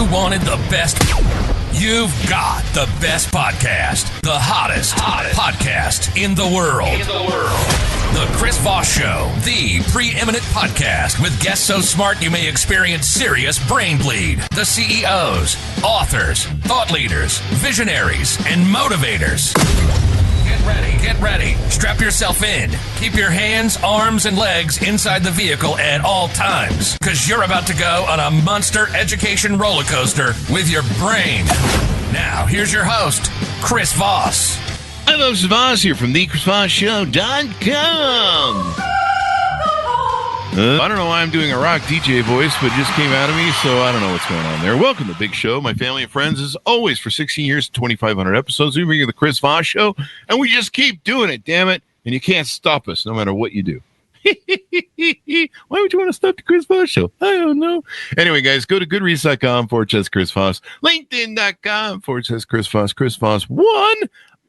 you wanted the best, you've got the best podcast, the hottest podcast in the world. The Chris Voss Show, the preeminent podcast with guests so smart you may experience serious brain bleed. The CEOs, authors, thought leaders, visionaries, and motivators. Get ready. Strap yourself in. Keep your hands, arms, and legs inside the vehicle at all times, because you're about to go on a monster education roller coaster with your brain. Now, here's your host, Chris Voss. Hi, folks. Voss here from thechrisvossshow.com. I don't know why I'm doing a rock DJ voice, but it just came out of me, so I don't know what's going on there. Welcome to the big show. My family and friends, as always, for 16 years, 2,500 episodes. We bring you the Chris Voss Show, and we just keep doing it, damn it. And you can't stop us no matter what you do. Why would you want to stop the Chris Voss Show? I don't know. Anyway, guys, go to goodreads.com/Chris Voss, LinkedIn.com/Chris Voss, Chris Voss 1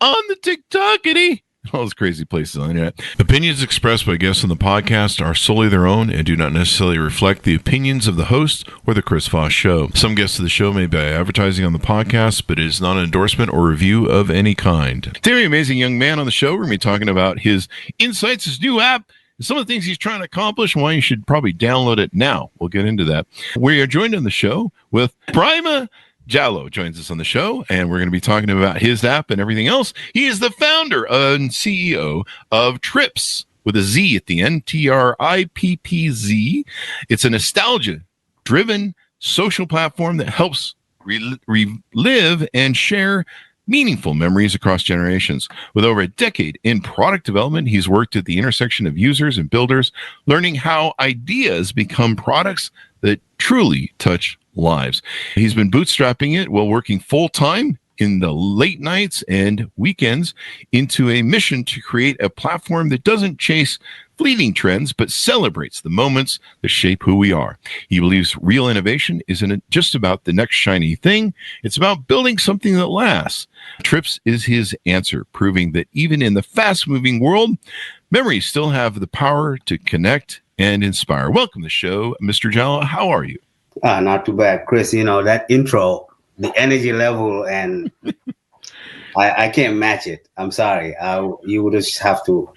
on the TikTokity. All those crazy places on the internet. Opinions expressed by guests on the podcast are solely their own and do not necessarily reflect the opinions of the host or the Chris Voss Show. Some guests of the show may be advertising on the podcast, but it is not an endorsement or review of any kind. Today, an amazing young man on the show. We're going to be talking about his insights, his new app, and some of the things he's trying to accomplish and why you should probably download it now. We'll get into that. We are joined on the show with Ebrima Jallow joins us on the show, and we're going to be talking about his app and everything else. He is the founder and CEO of Trippz, with a Z at the end, Trippz. It's a nostalgia-driven social platform that helps relive and share meaningful memories across generations. With over a decade in product development, he's worked at the intersection of users and builders, learning how ideas become products that truly touch lives. He's been bootstrapping it while working full-time in the late nights and weekends into a mission to create a platform that doesn't chase fleeting trends, but celebrates the moments that shape who we are. He believes real innovation isn't just about the next shiny thing. It's about building something that lasts. Trippz is his answer, proving that even in the fast-moving world, memories still have the power to connect and inspire. Welcome to the show, Mr. Jallow. How are you? Not too bad, Chris. You know, that intro, the energy level, and I can't match it. I'm sorry. You would just have to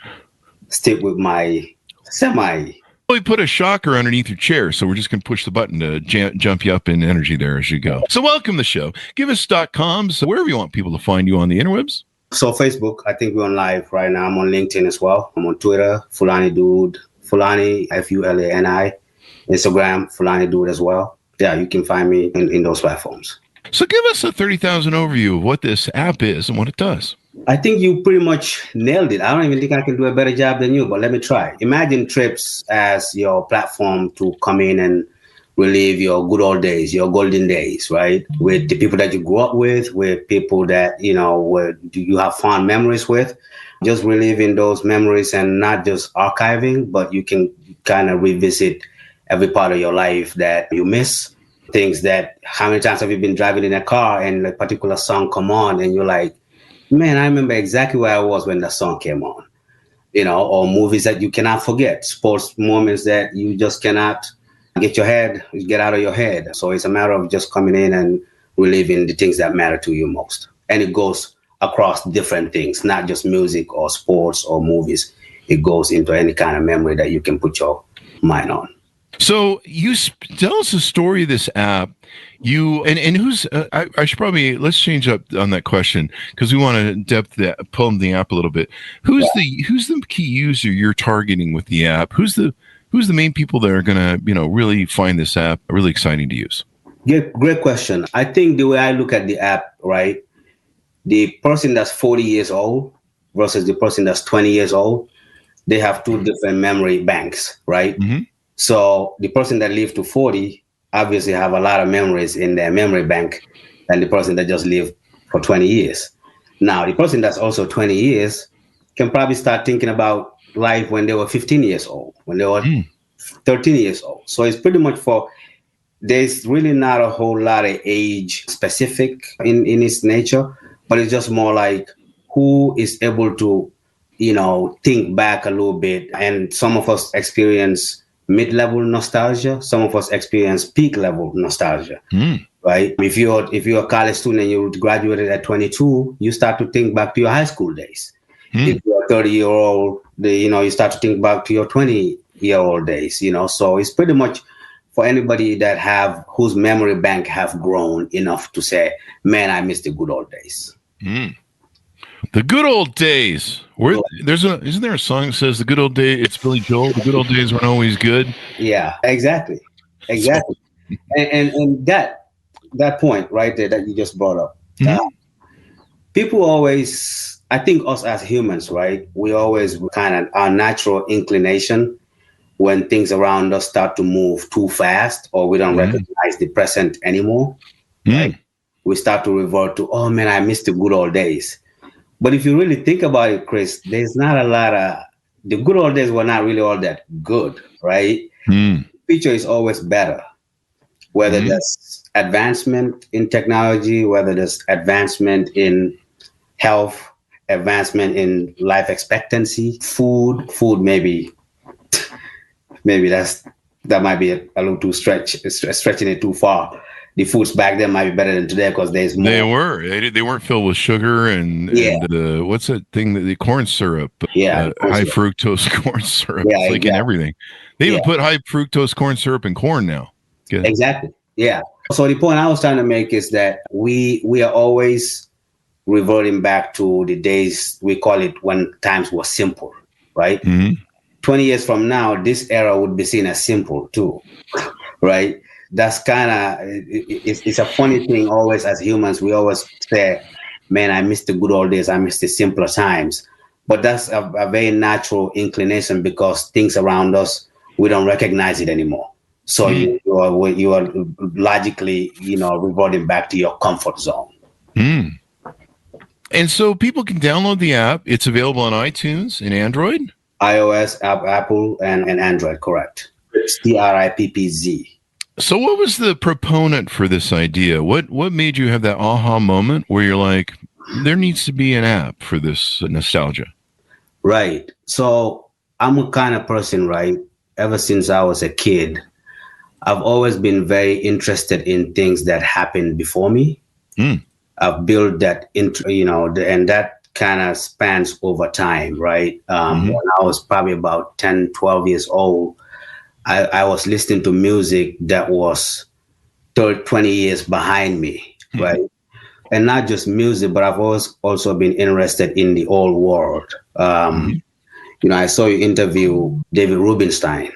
stick with my semi. We put a shocker underneath your chair, so we're just going to push the button to jump you up in energy there as you go. So welcome to the show. Give us .coms, wherever you want people to find you on the interwebs. So Facebook, I think we're on live right now. I'm on LinkedIn as well. I'm on Twitter, Fulani Dude, Fulani, Fulani. Instagram, Fulani Dude as well. Yeah, you can find me in those platforms. So give us a 30,000 overview of what this app is and what it does. I think you pretty much nailed it. I don't even think I can do a better job than you, but let me try. Imagine Trippz as your platform to come in and relive your good old days, your golden days, right? With the people that you grew up with people that, you have fond memories with. Just reliving those memories and not just archiving, but you can kind of revisit every part of your life that you miss. Things that, how many times have you been driving in a car and a particular song come on and you're like, man, I remember exactly where I was when that song came on. Or movies that you cannot forget, sports moments that you just cannot get out of your head. So it's a matter of just coming in and reliving the things that matter to you most. And it goes across different things, not just music or sports or movies. It goes into any kind of memory that you can put your mind on. So you tell us the story of this app. And who's? I should probably let's change up on that question because we want to pull the app a little bit. Who's the key user you're targeting with the app? Who's the main people that are going to really find this app really exciting to use? Great question. I think the way I look at the app, right, the person that's 40 years old versus the person that's 20 years old, they have two different memory banks, right? Mm-hmm. So the person that lived to 40 obviously have a lot of memories in their memory bank than the person that just lived for 20 years. Now, the person that's also 20 years can probably start thinking about life when they were 15 years old, when they were 13 years old. So it's pretty much there's really not a whole lot of age specific in its nature, but it's just more like who is able to, think back a little bit. And some of us experience mid-level nostalgia. Some of us experience peak-level nostalgia. right? If you're a college student and you graduated at 22, you start to think back to your high school days. If you're a 30-year-old, you start to think back to your 20-year-old days. So it's pretty much for anybody whose memory bank have grown enough to say, man, I miss the good old days. The good old days. Isn't there a song that says the good old day? It's Billy Joel. The good old days weren't always good. Yeah, exactly. So, and that point right there that you just brought up. People always, I think us as humans, right? We always kind of our natural inclination when things around us start to move too fast or we don't recognize the present anymore, right? We start to revert to, oh man, I miss the good old days. But if you really think about it, Chris, there's not a lot of, the good old days were not really all that good, right? The future is always better, whether there's advancement in technology, whether there's advancement in health, advancement in life expectancy, food maybe that might be a little too stretching it too far. The foods back then might be better than today because there's more. They weren't filled with sugar and what's that thing the corn syrup? High fructose corn syrup. It's like in everything. They even put high fructose corn syrup in corn now. Good. Exactly. Yeah. So the point I was trying to make is that we are always reverting back to the days, we call it when times were simple, right? 20 years from now, this era would be seen as simple too, right? That's kind of, it's a funny thing always as humans. We always say, man, I miss the good old days. I miss the simpler times. But that's a very natural inclination because things around us, we don't recognize it anymore. So you are logically, reverting back to your comfort zone. And so people can download the app. It's available on iTunes and Android? iOS, Apple, and Android, correct. It's Trippz. So what was the proponent for this idea? What made you have that aha moment where you're like, there needs to be an app for this nostalgia? Right. So I'm a kind of person, right? Ever since I was a kid, I've always been very interested in things that happened before me. I've built that, and that kind of spans over time, right? When I was probably about 10, 12 years old, I was listening to music that was 20 years behind me, right? And not just music, but I've always also been interested in the old world. I saw you interview David Rubenstein.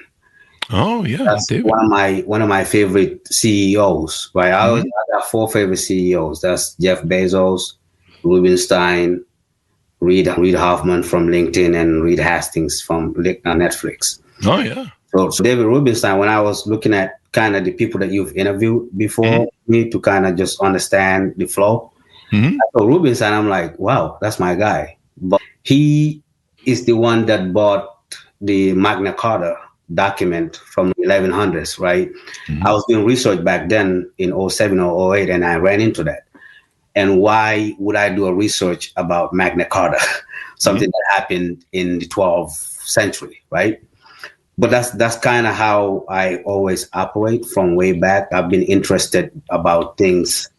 Oh yeah, that's David. one of my favorite CEOs. Right, I have 4 favorite CEOs. That's Jeff Bezos, Rubenstein, Reid Hoffman from LinkedIn, and Reed Hastings from Netflix. Oh yeah. So David Rubenstein, when I was looking at kind of the people that you've interviewed before me to kind of just understand the flow, I saw Rubenstein, I'm like, wow, that's my guy. But he is the one that bought the Magna Carta document from the 1100s, right? I was doing research back then in 07 or 08, and I ran into that. And why would I do a research about Magna Carta, something that happened in the 12th century, right? But that's kind of how I always operate from way back. I've been interested about things.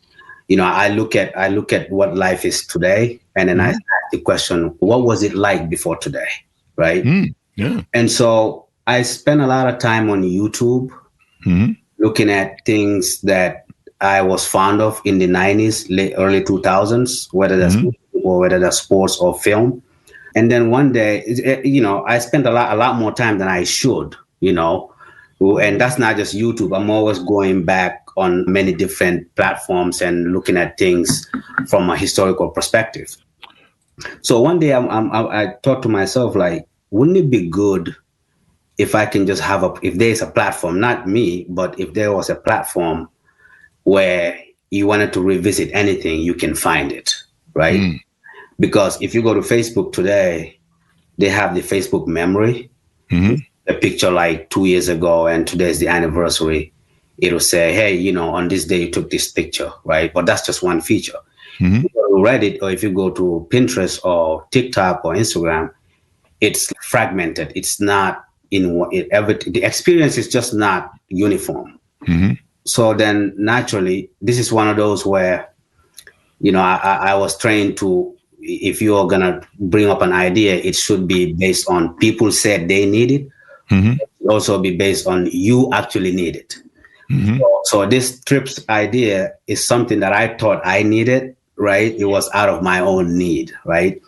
I look at what life is today, and then I ask the question, what was it like before today, right? Yeah. And so I spend a lot of time on YouTube looking at things that I was fond of in the 90s, early 2000s, whether that's or whether that's sports or film. And then one day, I spent a lot more time than I should, and that's not just YouTube. I'm always going back on many different platforms and looking at things from a historical perspective. So one day I thought to myself, like, wouldn't it be good if I can just if there's a platform, not me, but if there was a platform where you wanted to revisit anything, you can find it, right? Because if you go to Facebook today, they have the Facebook memory, a picture like 2 years ago, and today's the anniversary. It'll say, hey, on this day you took this picture, right? But that's just one feature. If you go to Reddit, or if you go to Pinterest or TikTok or Instagram, it's fragmented. It's not the experience is just not uniform. so then naturally, this is one of those where, I was trained to, if you're going to bring up an idea, it should be based on people said they need it. Mm-hmm. It should also be based on you actually need it. Mm-hmm. So this Trippz idea is something that I thought I needed, right? It was out of my own need, right?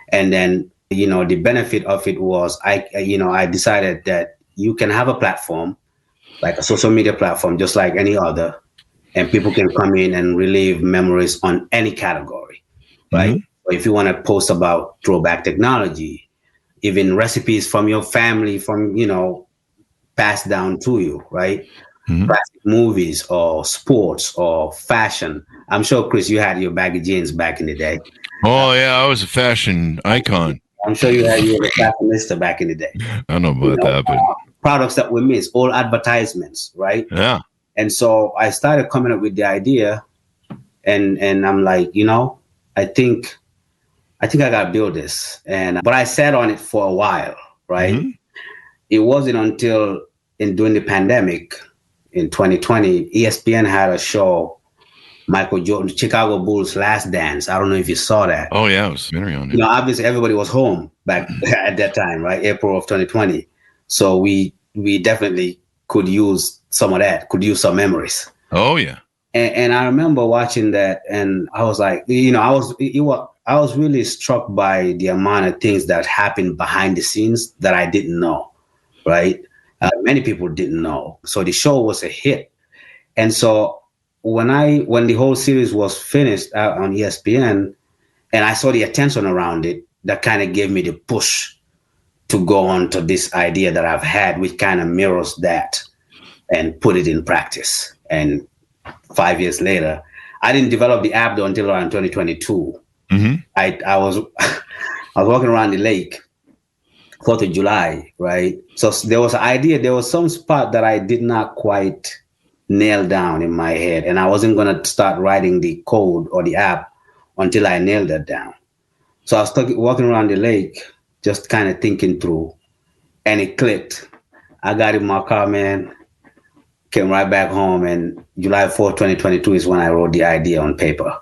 And then, the benefit of it was I decided that you can have a platform, like a social media platform, just like any other, and people can come in and relive memories on any category, right? Mm-hmm. So if you want to post about throwback technology, even recipes from your family, from, passed down to you, right? Mm-hmm. Classic movies or sports or fashion. I'm sure, Chris, you had your baggy jeans back in the day. Oh, yeah, I was a fashion icon. I'm sure you were a fashionista back in the day. I don't know about that, but products that we miss, all advertisements, right? Yeah. And so I started coming up with the idea, and I'm like, I think I gotta build this. But I sat on it for a while, right? Mm-hmm. It wasn't until during the pandemic in 2020, ESPN had a show, Michael Jordan, Chicago Bulls Last Dance. I don't know if you saw that. Oh, yeah, it was very on it. Obviously everybody was home back at that time, right? April of 2020. So we definitely could use some of that, could use some memories. Oh, yeah. And I remember watching that, and I was like, I was really struck by the amount of things that happened behind the scenes that I didn't know, right? Many people didn't know. So the show was a hit. And so when the whole series was finished out on ESPN, and I saw the attention around it, that kind of gave me the push to go on to this idea that I've had, which kind of mirrors that, and put it in practice. And 5 years later, I didn't develop the app though until around 2022. Mm-hmm. I was walking around the lake, 4th of July, right? So there was an idea, there was some spot that I did not quite nail down in my head, and I wasn't going to start writing the code or the app until I nailed that down. So I was walking around the lake, just kind of thinking through, and it clicked. I got in my car, man, came right back home, and July 4th, 2022 is when I wrote the idea on paper.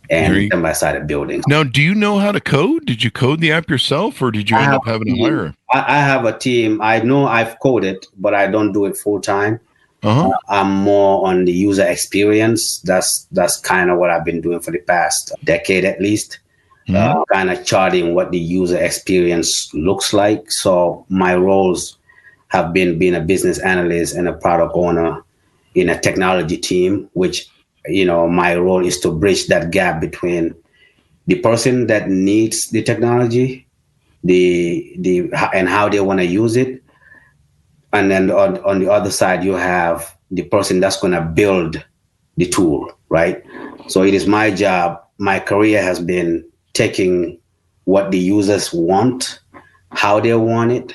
And then I started building. Now, do you know how to code? Did you code the app yourself, or did you end up having to hire? I have a team. I know I've coded, but I don't do it full time. Uh-huh. I'm more on the user experience. That's kind of what I've been doing for the past decade at least. Mm-hmm. Kind of charting what the user experience looks like. So my roles have been being a business analyst and a product owner in a technology team, which, my role is to bridge that gap between the person that needs the technology, and how they want to use it. And then on the other side, you have the person that's going to build the tool, right? So it is my job. My career has been taking what the users want, how they want it,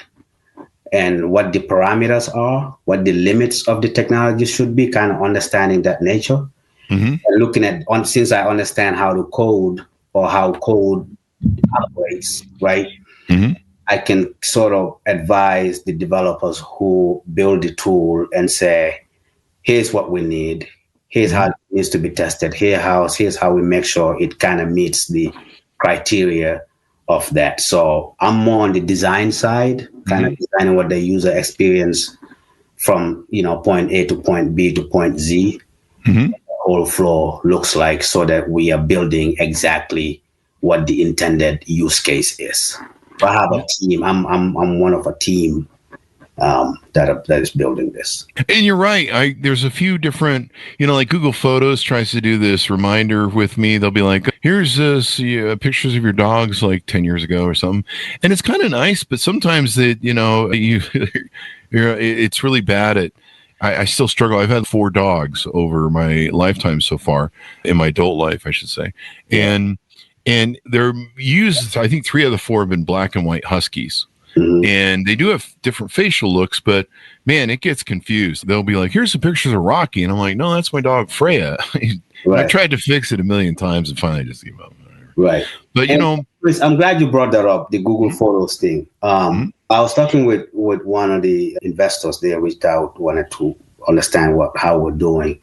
and what the parameters are, what the limits of the technology should be, kind of understanding that nature. Mm-hmm. And looking at, since I understand how to code or how code operates, right? Mm-hmm. I can sort of advise the developers who build the tool and say, here's what we need. Here's how it needs to be tested. Here's how we make sure it kind of meets the criteria of that. So I'm more on the design side, kind of designing what the user experience from, point A to point B to point Z, the whole flow looks like, so that we are building exactly what the intended use case is. I have a team. I'm one of a team that is building this. And you're right. There's a few different, like Google Photos tries to do this reminder with me. They'll be like, here's this pictures of your dogs like 10 years ago or something. And it's kind of nice, but sometimes that, it's really bad at, I still struggle. I've had 4 dogs over my lifetime so far, in my adult life, I should say. Yeah. And they're used, I think 3 of the 4 have been black and white huskies. Mm-hmm. And they do have different facial looks, but man, it gets confused. They'll be like, here's some pictures of Rocky. And I'm like, no, that's my dog, Freya. Right. I tried to fix it a million times and finally just gave up. Right. But, Chris, I'm glad you brought that up, the Google Photos thing. I was talking with one of the investors. They reached out, wanted to understand how we're doing,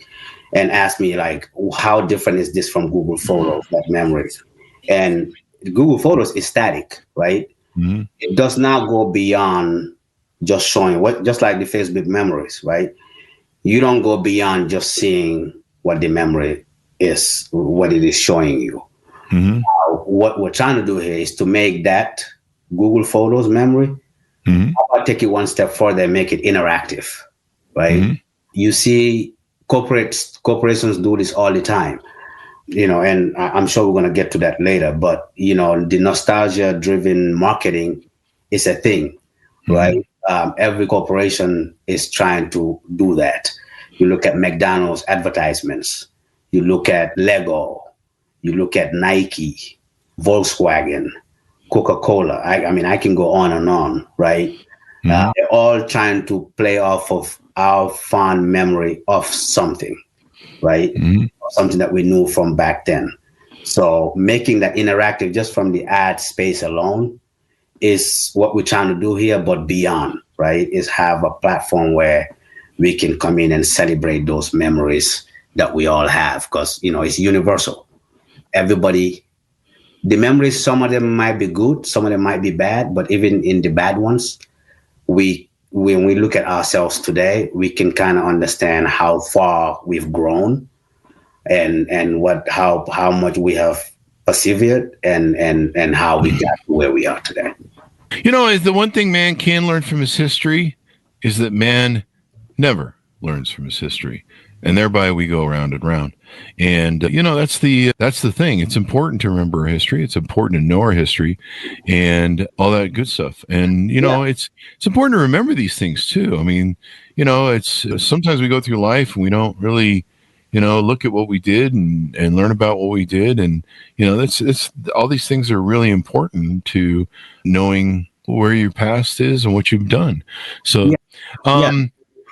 and asked me like, how different is this from Google Photos, like memories? And Google Photos is static, right? Mm-hmm. It does not go beyond just showing just like the Facebook memories, right? You don't go beyond just seeing what the memory is, what it is showing you. Mm-hmm. What we're trying to do here is to make that Google Photos memory, I'll take it one step further and make it interactive, right? Mm-hmm. You see corporations do this all the time, and I'm sure we're going to get to that later, but, the nostalgia-driven marketing is a thing, right? Every corporation is trying to do that. You look at McDonald's advertisements, you look at Lego, you look at Nike, Volkswagen, Coca-Cola. I mean, I can go on and on, right? They're all trying to play off of our fond memory of something, right? Something that we knew from back then. So making that interactive just from the ad space alone is what we're trying to do here, but beyond, right? Is have a platform where we can come in and celebrate those memories that we all have, because, it's universal. Everybody, the memories, some of them might be good, some of them might be bad, but even in the bad ones, when we look at ourselves today, we can kind of understand how far we've grown and how much we have persevered and how we got to where we are today. Is the one thing man can learn from his history is that man never learns from his history. And thereby we go round and round. And, that's the thing. It's important to remember our history. It's important to know our history and all that good stuff. And, it's important to remember these things too. I mean, it's sometimes we go through life and we don't really, look at what we did and learn about what we did. And, it's all these things are really important to knowing where your past is and what you've done. So,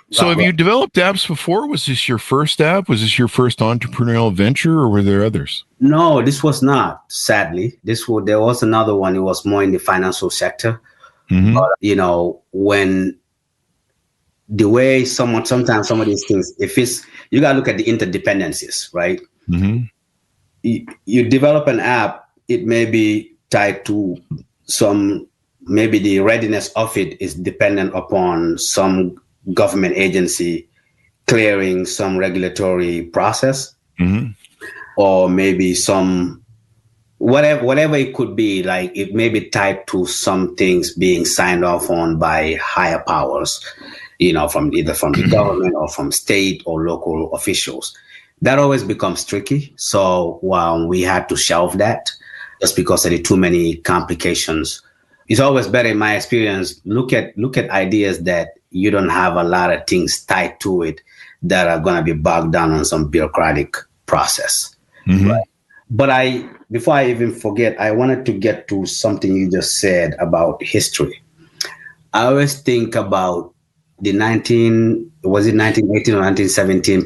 So have you developed apps before? Was this your first app? Was this your first entrepreneurial venture, or were there others? No, this was not, sadly. There was another one. It was more in the financial sector. But, when the way sometimes some of these things, you got to look at the interdependencies, right? You develop an app, it may be tied to maybe the readiness of it is dependent upon some government agency clearing some regulatory process, or maybe some whatever it could be. Like it may be tied to some things being signed off on by higher powers, from either from the government or from state or local officials. That always becomes tricky. So we had to shelve that just because of the too many complications. It's always better, in my experience, look at ideas that you don't have a lot of things tied to it that are going to be bogged down on some bureaucratic process. Right? But before I even forget, I wanted to get to something you just said about history. I always think about the 1918 or 1917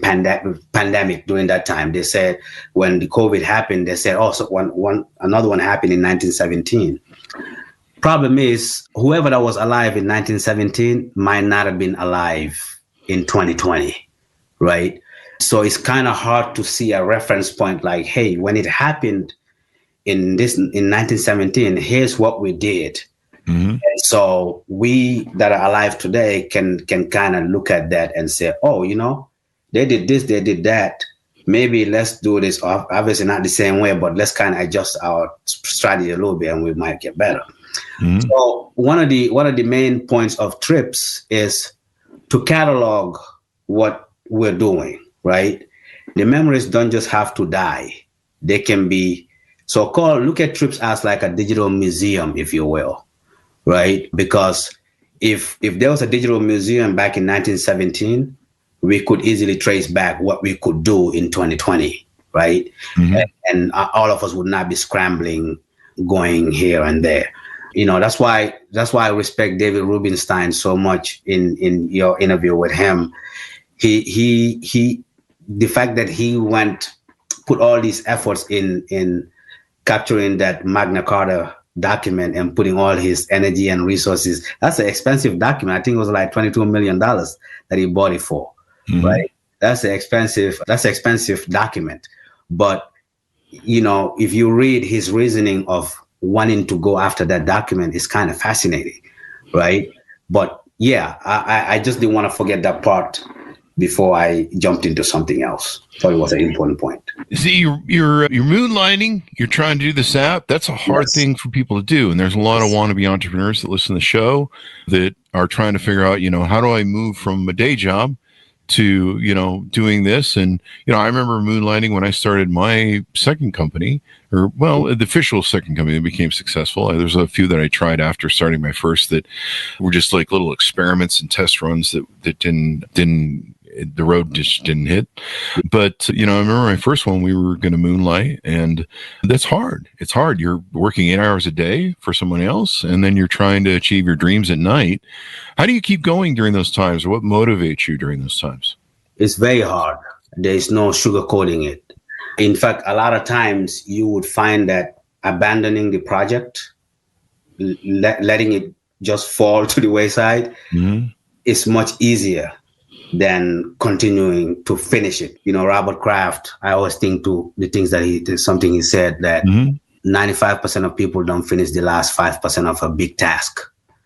pandemic during that time. They said when the COVID happened, they said, another one happened in 1917. Problem is, whoever that was alive in 1917 might not have been alive in 2020, right? So it's kind of hard to see a reference point like, hey, when it happened in 1917, here's what we did. And so we that are alive today can kind of look at that and say, oh, they did this, they did that. Maybe let's do this. Obviously not the same way, but let's kind of adjust our strategy a little bit and we might get better. So one of the main points of Trippz is to catalog what we're doing, right? The memories don't just have to die. They can be look at Trippz as like a digital museum, if you will, right? Because if there was a digital museum back in 1917, we could easily trace back what we could do in 2020, right? And all of us would not be scrambling, going here and there. That's why I respect David Rubenstein so much in your interview with him. He the fact that he put all these efforts in capturing that Magna Carta document and putting all his energy and resources. That's an expensive document. I think it was like $22 million that he bought it for. right? That's an expensive document. But, if you read his reasoning of wanting to go after that document, it's kind of fascinating, right? But yeah, I just didn't want to forget that part before I jumped into something else. Thought it was an important point. See, you're moonlighting. You're trying to do this app. That's a hard thing for people to do. And there's a lot of wannabe entrepreneurs that listen to the show that are trying to figure out, how do I move from a day job to, doing this? And, I remember moonlighting when I started my second company, the official second company that became successful. There's a few that I tried after starting my first that were just like little experiments and test runs that didn't the road just didn't hit. But, I remember my first one, we were going to moonlight, and that's hard. It's hard. You're working 8 hours a day for someone else, and then you're trying to achieve your dreams at night. How do you keep going during those times? Or what motivates you during those times? It's very hard. There's no sugarcoating it. In fact, a lot of times you would find that abandoning the project, letting it just fall to the wayside, is much easier than continuing to finish it. Robert Kraft, I always think to the things that he said that 95% of people don't finish the last 5% of a big task.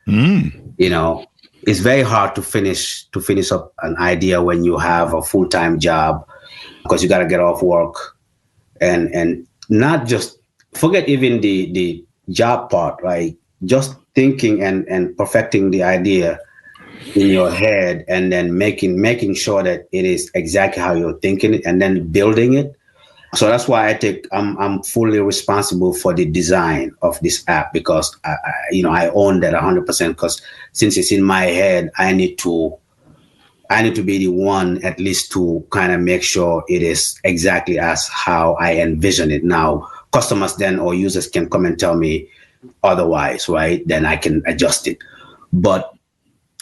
It's very hard to finish up an idea when you have a full-time job, because you got to get off work and not just forget even the job part, right? Just thinking and perfecting the idea in your head, and then making sure that it is exactly how you're thinking it, and then building it. So that's why I'm fully responsible for the design of this app, because I own that 100%, because since it's in my head, I need to be the one at least to kind of make sure it is exactly as how I envision it. Now, customers then or users can come and tell me otherwise, right? Then I can adjust it. But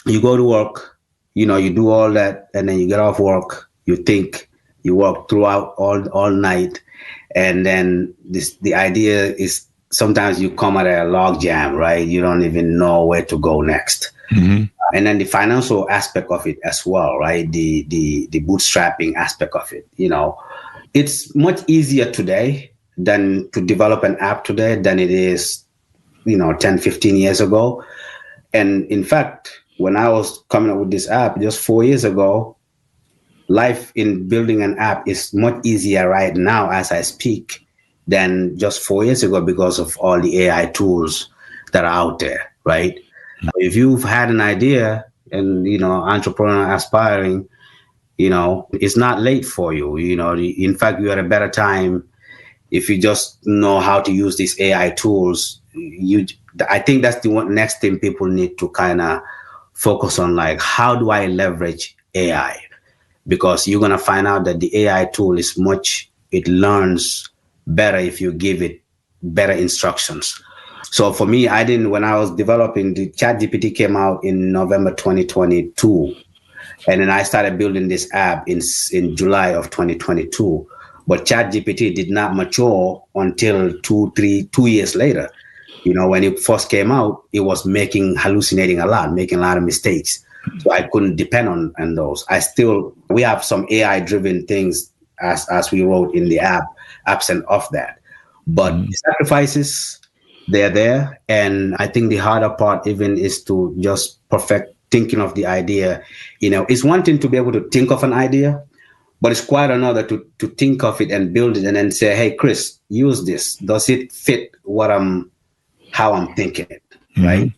you go to work, you do all that, and then you get off work, you think, you work throughout all night, and then the idea is sometimes you come at a log jam, right? You don't even know where to go next. And then the financial aspect of it as well, right? The bootstrapping aspect of it, it's much easier today than to develop an app today than it is, 10, 15 years ago. And in fact, when I was coming up with this app just 4 years ago, life in building an app is much easier right now as I speak than just 4 years ago, because of all the AI tools that are out there, right? If you've had an idea and, entrepreneur aspiring, it's not late for you. In fact, you're at a better time if you just know how to use these AI tools. I think that's the next thing people need to kind of focus on, like, how do I leverage AI? Because you're going to find out that the AI tool it learns better if you give it better instructions. So for me, when I was developing, the ChatGPT came out in November 2022. And then I started building this app in July of 2022. But ChatGPT did not mature until 2 years later. When it first came out, it was hallucinating a lot, making a lot of mistakes. So I couldn't depend on those. We have some AI driven things as we wrote in the app, absent of that. But the sacrifices, they're there. And I think the harder part even is to just perfect thinking of the idea. It's one thing to be able to think of an idea, but it's quite another to think of it and build it and then say, hey, Chris, use this. Does it fit how I'm thinking it, right?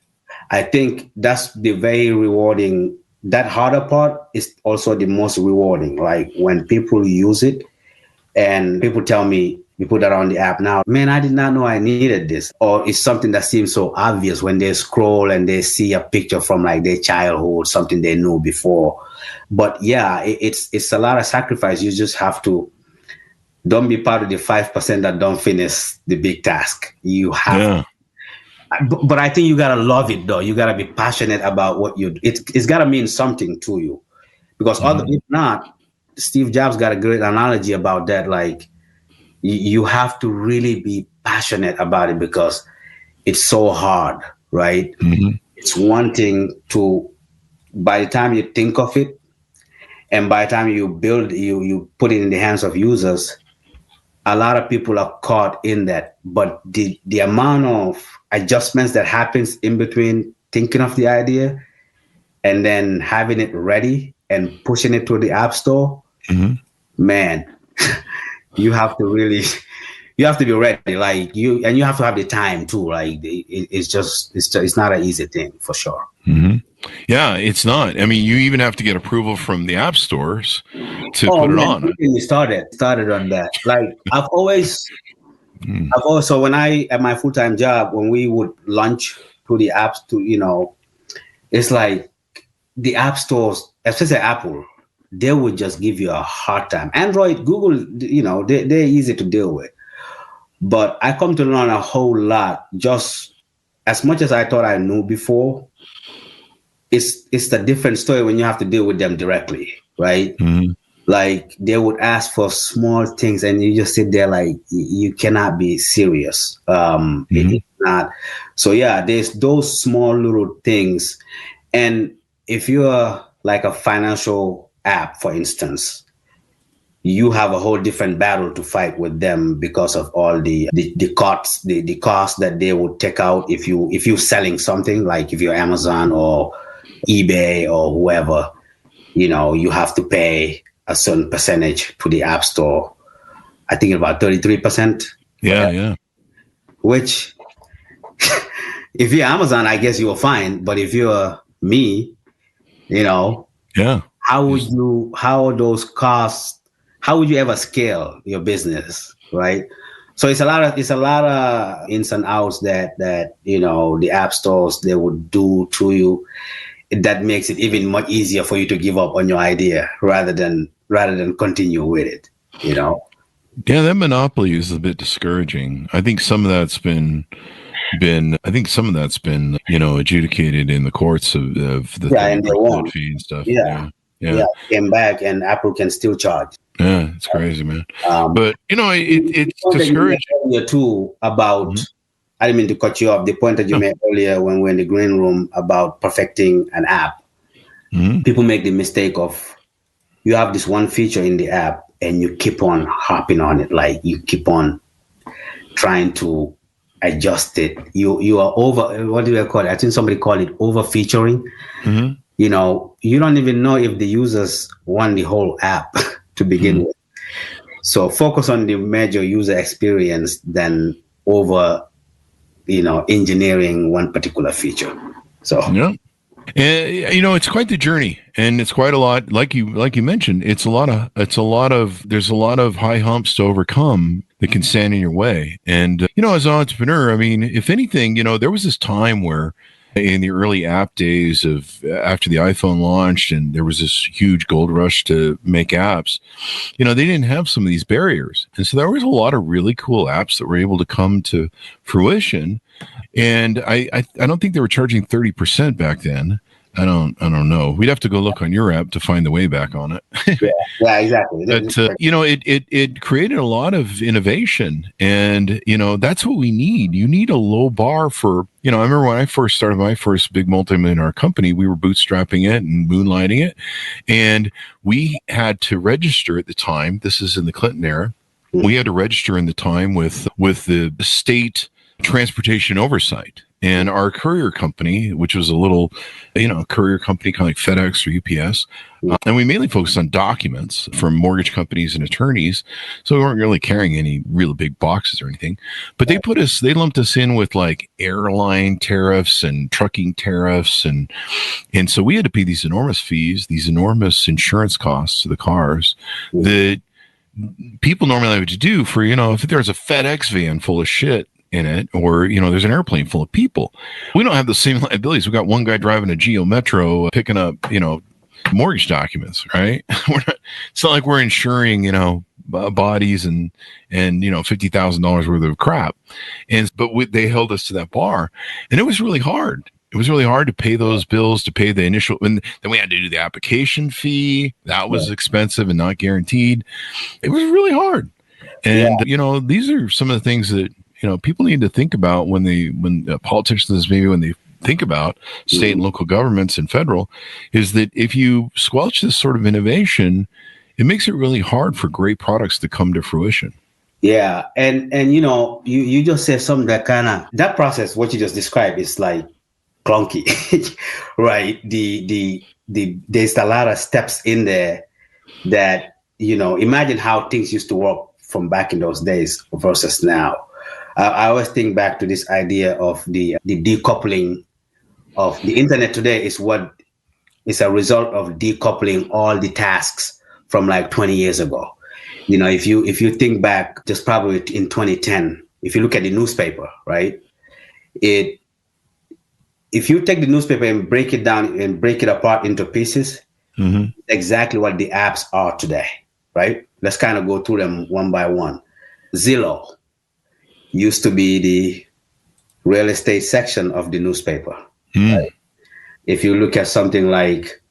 I think that's the very rewarding. That harder part is also the most rewarding. Like when people use it and people tell me, you put that on the app now, man, I did not know I needed this. Or it's something that seems so obvious when they scroll and they see a picture from like their childhood, something they knew before. But yeah, it's a lot of sacrifice. You just have to don't be part of the 5% that don't finish the big task. You have to. But I think you got to love it, though. You got to be passionate about what you do. It's got to mean something to you. Because if not, Steve Jobs got a great analogy about that. Like, you have to really be passionate about it because it's so hard, right? It's one thing by the time you think of it, And by the time you build, you put it in the hands of users, a lot of people are caught in that. But the amount of adjustments that happens in between thinking of the idea and then having it ready and pushing it to the app store, man, you have to really, you have to be ready. Like and you have to have the time too. Like it's not an easy thing for sure. Yeah, it's not. I mean, you even have to get approval from the app stores to put it on. We started on that. Like I've always, so when I, at my full-time job, when we would launch to the apps it's like the app stores, especially Apple, they would just give you a hard time. Android, Google, they're easy to deal with. But I come to learn a whole lot. Just as much as I thought I knew before, it's a different story when you have to deal with them directly, right? Like they would ask for small things, and you just sit there like you cannot be serious. It's not. So yeah, there's those small little things, and if you're like a financial app, for instance, you have a whole different battle to fight with them because of all the costs that they would take out if you're selling something, like if you're Amazon or eBay or whoever, you have to pay a certain percentage to the app store. I think about 33%. Yeah. Which if you're Amazon, I guess you're fine. But if you're me, how those costs, how would you ever scale your business, right? So it's a lot of ins and outs that the app stores, they would do to you, that makes it even much easier for you to give up on your idea rather than continue with it. Yeah, that monopoly is a bit discouraging. I think some of that's been adjudicated in the courts of the 30% fee and stuff. Yeah, came back and Apple can still charge. Yeah, it's crazy, man. But it's discouraging. Earlier too about, I didn't mean to cut you off. The point that you made earlier when we're in the green room about perfecting an app. People make the mistake of, you have this one feature in the app and you keep on harping on it, like you keep on trying to adjust it. You are over, what do I call it? I think somebody called it over featuring. You don't even know if the users want the whole app to begin with. So focus on the major user experience than over, engineering one particular feature. So yeah. And it's quite the journey, and it's quite a lot. Like you mentioned, there's a lot of high humps to overcome that can stand in your way. And as an entrepreneur, I mean, if anything, there was this time where in the early app days after the iPhone launched, and there was this huge gold rush to make apps, they didn't have some of these barriers. And so there was a lot of really cool apps that were able to come to fruition. And I don't think they were charging 30% back then. I don't know. We'd have to go look on your app to find the way back on it. Yeah, exactly. But it created a lot of innovation, and that's what we need. You need a low bar for. I remember when I first started my first big multi-millionaire company, we were bootstrapping it and moonlighting it, and we had to register at the time. This is in the Clinton era. We had to register in the time with the state transportation oversight. And our courier company, which was a little, courier company kind of like FedEx or UPS, and we mainly focused on documents from mortgage companies and attorneys. So we weren't really carrying any really big boxes or anything. But they lumped us in with like airline tariffs and trucking tariffs, and so we had to pay these enormous fees, these enormous insurance costs to the cars that people normally would do for if there's a FedEx van full of shit in it, or there's an airplane full of people. We don't have the same liabilities. We got one guy driving a Geo Metro picking up mortgage documents, right? It's not like we're insuring bodies and $50,000 worth of crap. But they held us to that bar, and it was really hard. It was really hard to pay those bills, to pay the initial, and then we had to do the application fee. That was expensive and not guaranteed. It was really hard. And these are some of the things that people need to think about when politicians, maybe when they think about, state and local governments and federal, is that if you squelch this sort of innovation, it makes it really hard for great products to come to fruition. Yeah, and you just said something that that process, what you just described, is like clunky, right? There's a lot of steps in there that imagine how things used to work from back in those days versus now. I always think back to this idea of the decoupling of the internet today is what is a result of decoupling all the tasks from like 20 years ago. If you think back, just probably in 2010, if you look at the newspaper, right? If you take the newspaper and break it down and break it apart into pieces, exactly what the apps are today, right? Let's kind of go through them one by one. Zillow used to be the real estate section of the newspaper. Right? If you look at something like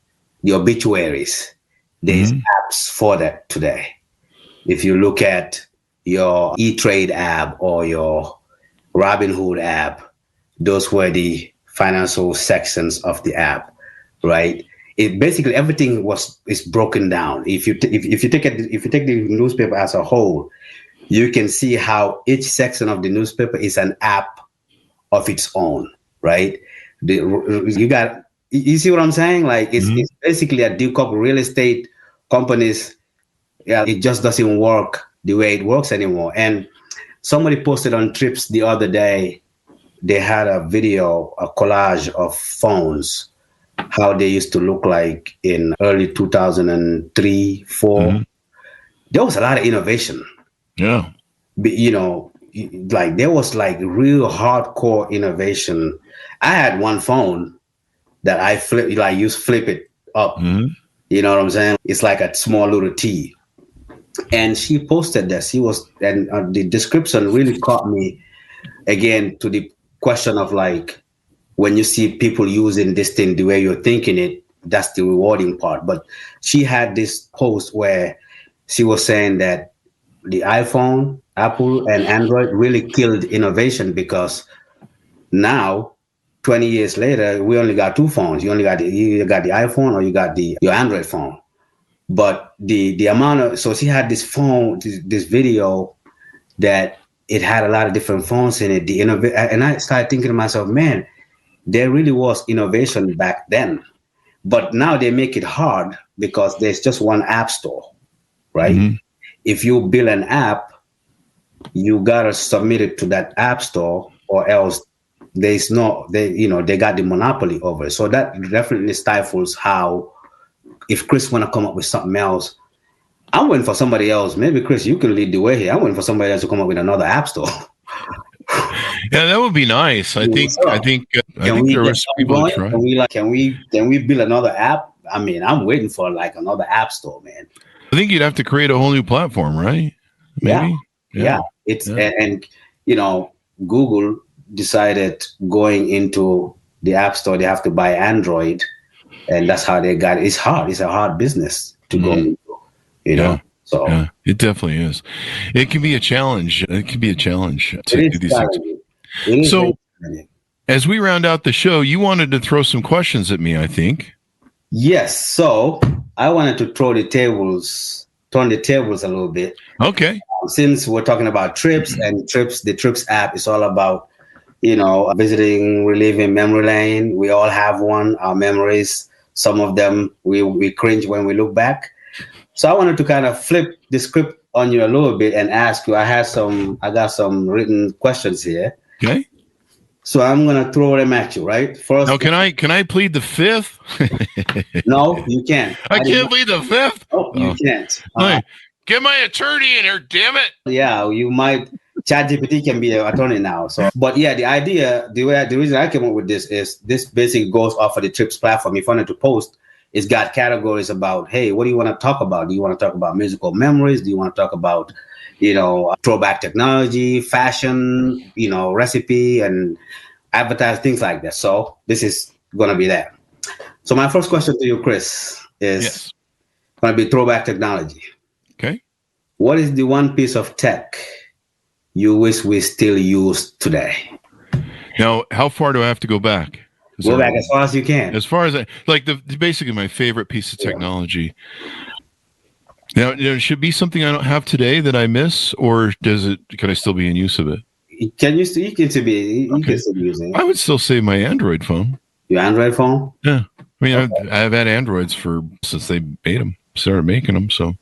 the obituaries, there's apps for that today. If you look at your E-Trade app or your Robinhood app, those were the financial sections of the app, right? It basically everything is broken down. If you take the newspaper as a whole, you can see how each section of the newspaper is an app of its own, right? You see what I'm saying? Like it's basically a decoupled real estate companies. Yeah, it just doesn't work the way it works anymore. And somebody posted on Trippz the other day, they had a video, a collage of phones, how they used to look like in early 2003, 4. There was a lot of innovation. Yeah. But, like there was like real hardcore innovation. I had one phone that I flip it up. You know what I'm saying? It's like a small little T. And she posted this. The description really caught me again to the question of like, when you see people using this thing the way you're thinking it, that's the rewarding part. But she had this post where she was saying that the iPhone, Apple, and Android really killed innovation because now, 20 years later, we only got two phones. You either got the iPhone or you got your Android phone. But the amount of, so she had this phone, this video that it had a lot of different phones in it. And I started thinking to myself, man, there really was innovation back then. But now they make it hard because there's just one app store, right? If you build an app, you gotta submit it to that app store, or else they got the monopoly over it. So that definitely stifles how. If Chris want to come up with something else, I'm waiting for somebody else. Maybe Chris, you can lead the way here. I'm waiting for somebody else to come up with another app store. Yeah, that would be nice. I think there are some people that try. Can we build another app? I mean, I'm waiting for like another app store, man. I think you'd have to create a whole new platform, right? Maybe. Yeah. And Google decided going into the app store, they have to buy Android. And that's how they got it. It's hard. It's a hard business to go into, So yeah, it definitely is. It can be a challenge. It can be a challenge to do these things. So as we round out the show, you wanted to throw some questions at me, I think. Yes. So I wanted to turn the tables a little bit. Okay. Since we're talking about Trippz and the Trippz app is all about, visiting, reliving memory lane. We all have one, our memories. Some of them we cringe when we look back. So I wanted to kind of flip the script on you a little bit and ask you. I got some written questions here. Okay. So I'm gonna throw them at you, right? First, now, can I plead the fifth? No, you can't. I can't plead the fifth. Oh, you can't. Get my attorney in here, damn it. Yeah, you might. ChatGPT can be an attorney now. So, but yeah, the reason I came up with this is this basically goes off of the Trippz platform. If you wanted to post, it's got categories about, hey, what do you want to talk about? Do you want to talk about musical memories? Do you want to talk about, throwback technology, fashion, recipe and advertise, things like that. So this is going to be that. So my first question to you, Chris, is going to be throwback technology. Okay. What is the one piece of tech you wish we still use today? Now, how far do I have to go back? Go back as far as you can. As far as basically my favorite piece of technology. Now, it should be something I don't have today that I miss, or could I still be in use of it? You can still be using it. I would still say my Android phone. Your Android phone? Yeah. I mean, I've had Androids since they started making them. So,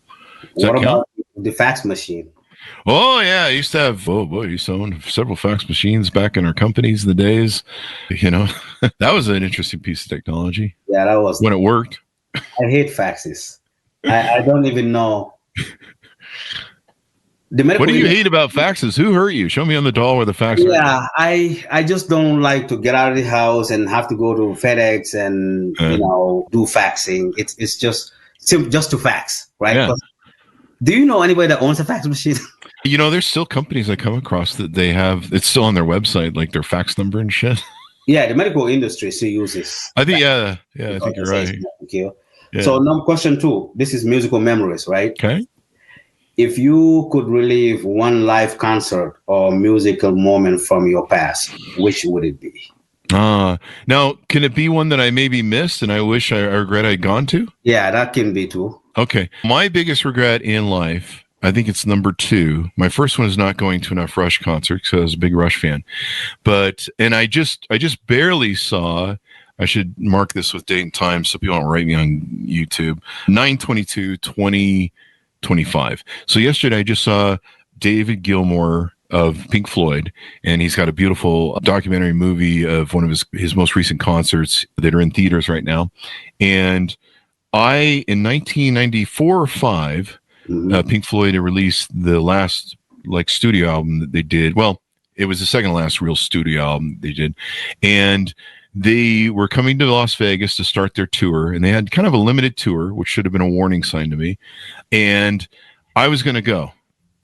what about the fax machine? Oh yeah, I used to own several fax machines back in our companies in the days. That was an interesting piece of technology. Yeah, that was when it worked. I hate faxes. I don't even know. What do you hate about faxes? Who hurt you? Show me on the doll where the fax. Yeah, I just don't like to get out of the house and have to go to FedEx and do faxing. It's just to fax, right? Yeah. Do you know anybody that owns a fax machine? There's still companies I come across that they have. It's still on their website, like their fax number and shit. Yeah, the medical industry still uses. I think I think you're right. Yeah. So question 2. This is musical memories, right? Okay. If you could relive one live concert or musical moment from your past, which would it be? Now, can it be one that I maybe missed and I regret I'd gone to? Yeah, that can be too. Okay. My biggest regret in life, I think it's number 2. My first one is not going to enough Rush concerts because I was a big Rush fan. And I just barely saw, I should mark this with date and time so people don't write me on YouTube, 9/22/2025. So yesterday I just saw David Gilmour of Pink Floyd, and he's got a beautiful documentary movie of one of his most recent concerts that are in theaters right now. And in 1994 or 5, Pink Floyd released the last studio album that they did. Well, it was the second to last real studio album they did. And they were coming to Las Vegas to start their tour, and they had kind of a limited tour, which should have been a warning sign to me. And I was going to go.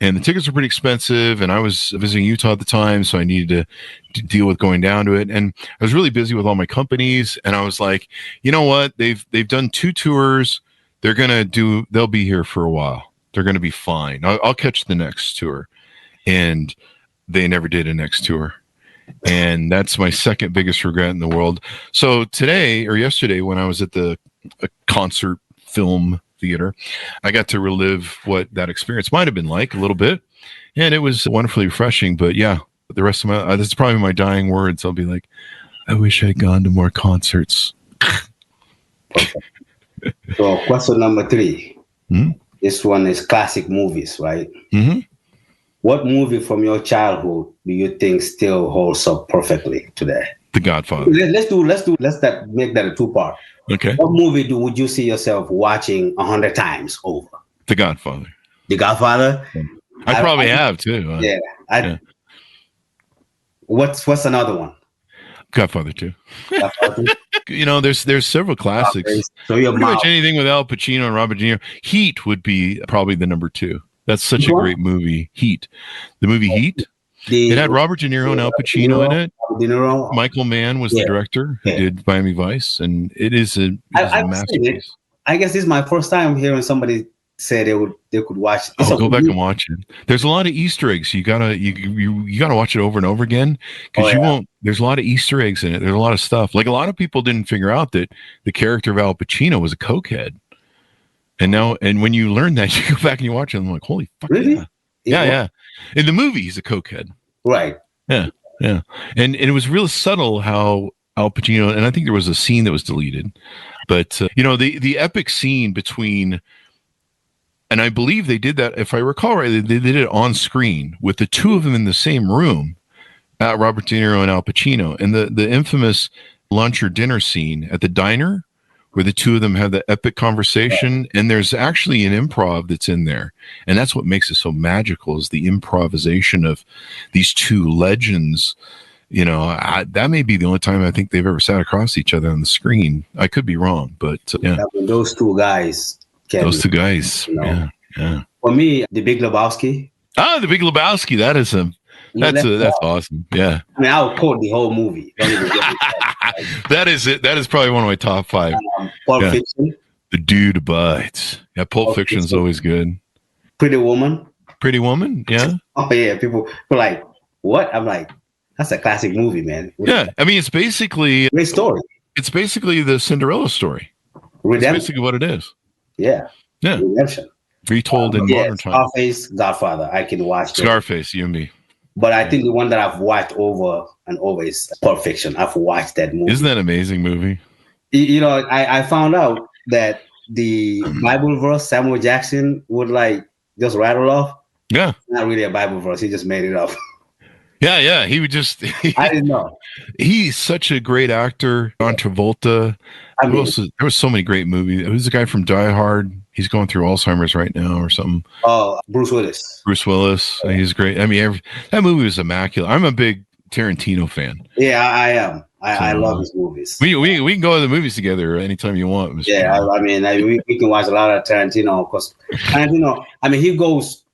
And the tickets were pretty expensive, and I was visiting Utah at the time, so I needed to deal with going down to it. And I was really busy with all my companies, and I was like, you know what? They've done 2 tours. They'll be here for a while. They're going to be fine. I'll catch the next tour. And they never did a next tour. And that's my second biggest regret in the world. So yesterday, when I was at the concert film theater, I got to relive what that experience might have been like a little bit. And it was wonderfully refreshing. But yeah, the rest of this is probably my dying words. I'll be like, I wish I'd gone to more concerts. So question number 3. This one is classic movies, right? Mm-hmm. What movie from your childhood do you think still holds up perfectly today? The Godfather. Let's make that a 2-part. Okay. What movie would you see yourself watching 100 times over? The Godfather. The Godfather? I probably have too. What's another one? Godfather 2. There's several classics. So pretty much anything with Al Pacino and Robert De Niro. Heat would be probably the number 2. That's such a great movie. Heat. The movie Heat. It had Robert De Niro and Al Pacino in it. Michael Mann was the director who did Miami Vice, and it is a masterpiece. I guess this is my first time hearing somebody say they could watch it. Go back and watch it. There's a lot of Easter eggs. You gotta watch it over and over again because you won't. There's a lot of Easter eggs in it. There's a lot of stuff. Like a lot of people didn't figure out that the character of Al Pacino was a cokehead. And when you learn that, you go back and you watch it, and I'm like, holy fuck. Really? Yeah. In the movie, he's a cokehead. Right. Yeah. And it was real subtle how Al Pacino, and I think there was a scene that was deleted, but the epic scene between, and I believe they did that, if I recall right, they did it on screen with the 2 of them in the same room, Robert De Niro and Al Pacino, and the infamous lunch or dinner scene at the diner, where the 2 of them have the epic conversation. And there's actually an improv that's in there. And that's what makes it so magical, is the improvisation of these 2 legends. That may be the only time I think they've ever sat across each other on the screen. I could be wrong, but those 2 guys. Those 2 guys. Yeah. For me, The Big Lebowski. The Big Lebowski. That's awesome. Yeah. I mean, I would quote the whole movie. That is it. That is probably one of my top 5. Pulp Fiction. The Dude Abides. Yeah, Pulp Fiction's always good. Pretty Woman. Pretty Woman, yeah. Oh yeah, people were like, "What?" I'm like, That's a classic movie, man. Yeah, I mean, it's basically Great story. It's basically the Cinderella story. Redemption. That's basically what it is. Yeah. Redemption. Retold in modern times. Scarface, Godfather. I can watch Scarface, you and me. But I think the one that I've watched over and over is Pulp Fiction. I've watched that movie. Isn't that an amazing movie? You know, I found out that the Bible verse Samuel Jackson would like just rattle off. Yeah. It's not really a Bible verse. He just made it up. Yeah. He would just. I didn't know. He's such a great actor. John Travolta. There was so many great movies. Who's the guy from Die Hard? He's going through Alzheimer's right now or something. Oh, Bruce Willis. Yeah. He's great. I mean, that movie was immaculate. I'm a big Tarantino fan. Yeah, I am. I love his movies. We can go to the movies together anytime you want. Mr. Yeah, I mean, we can watch a lot of Tarantino because Tarantino. I mean, he goes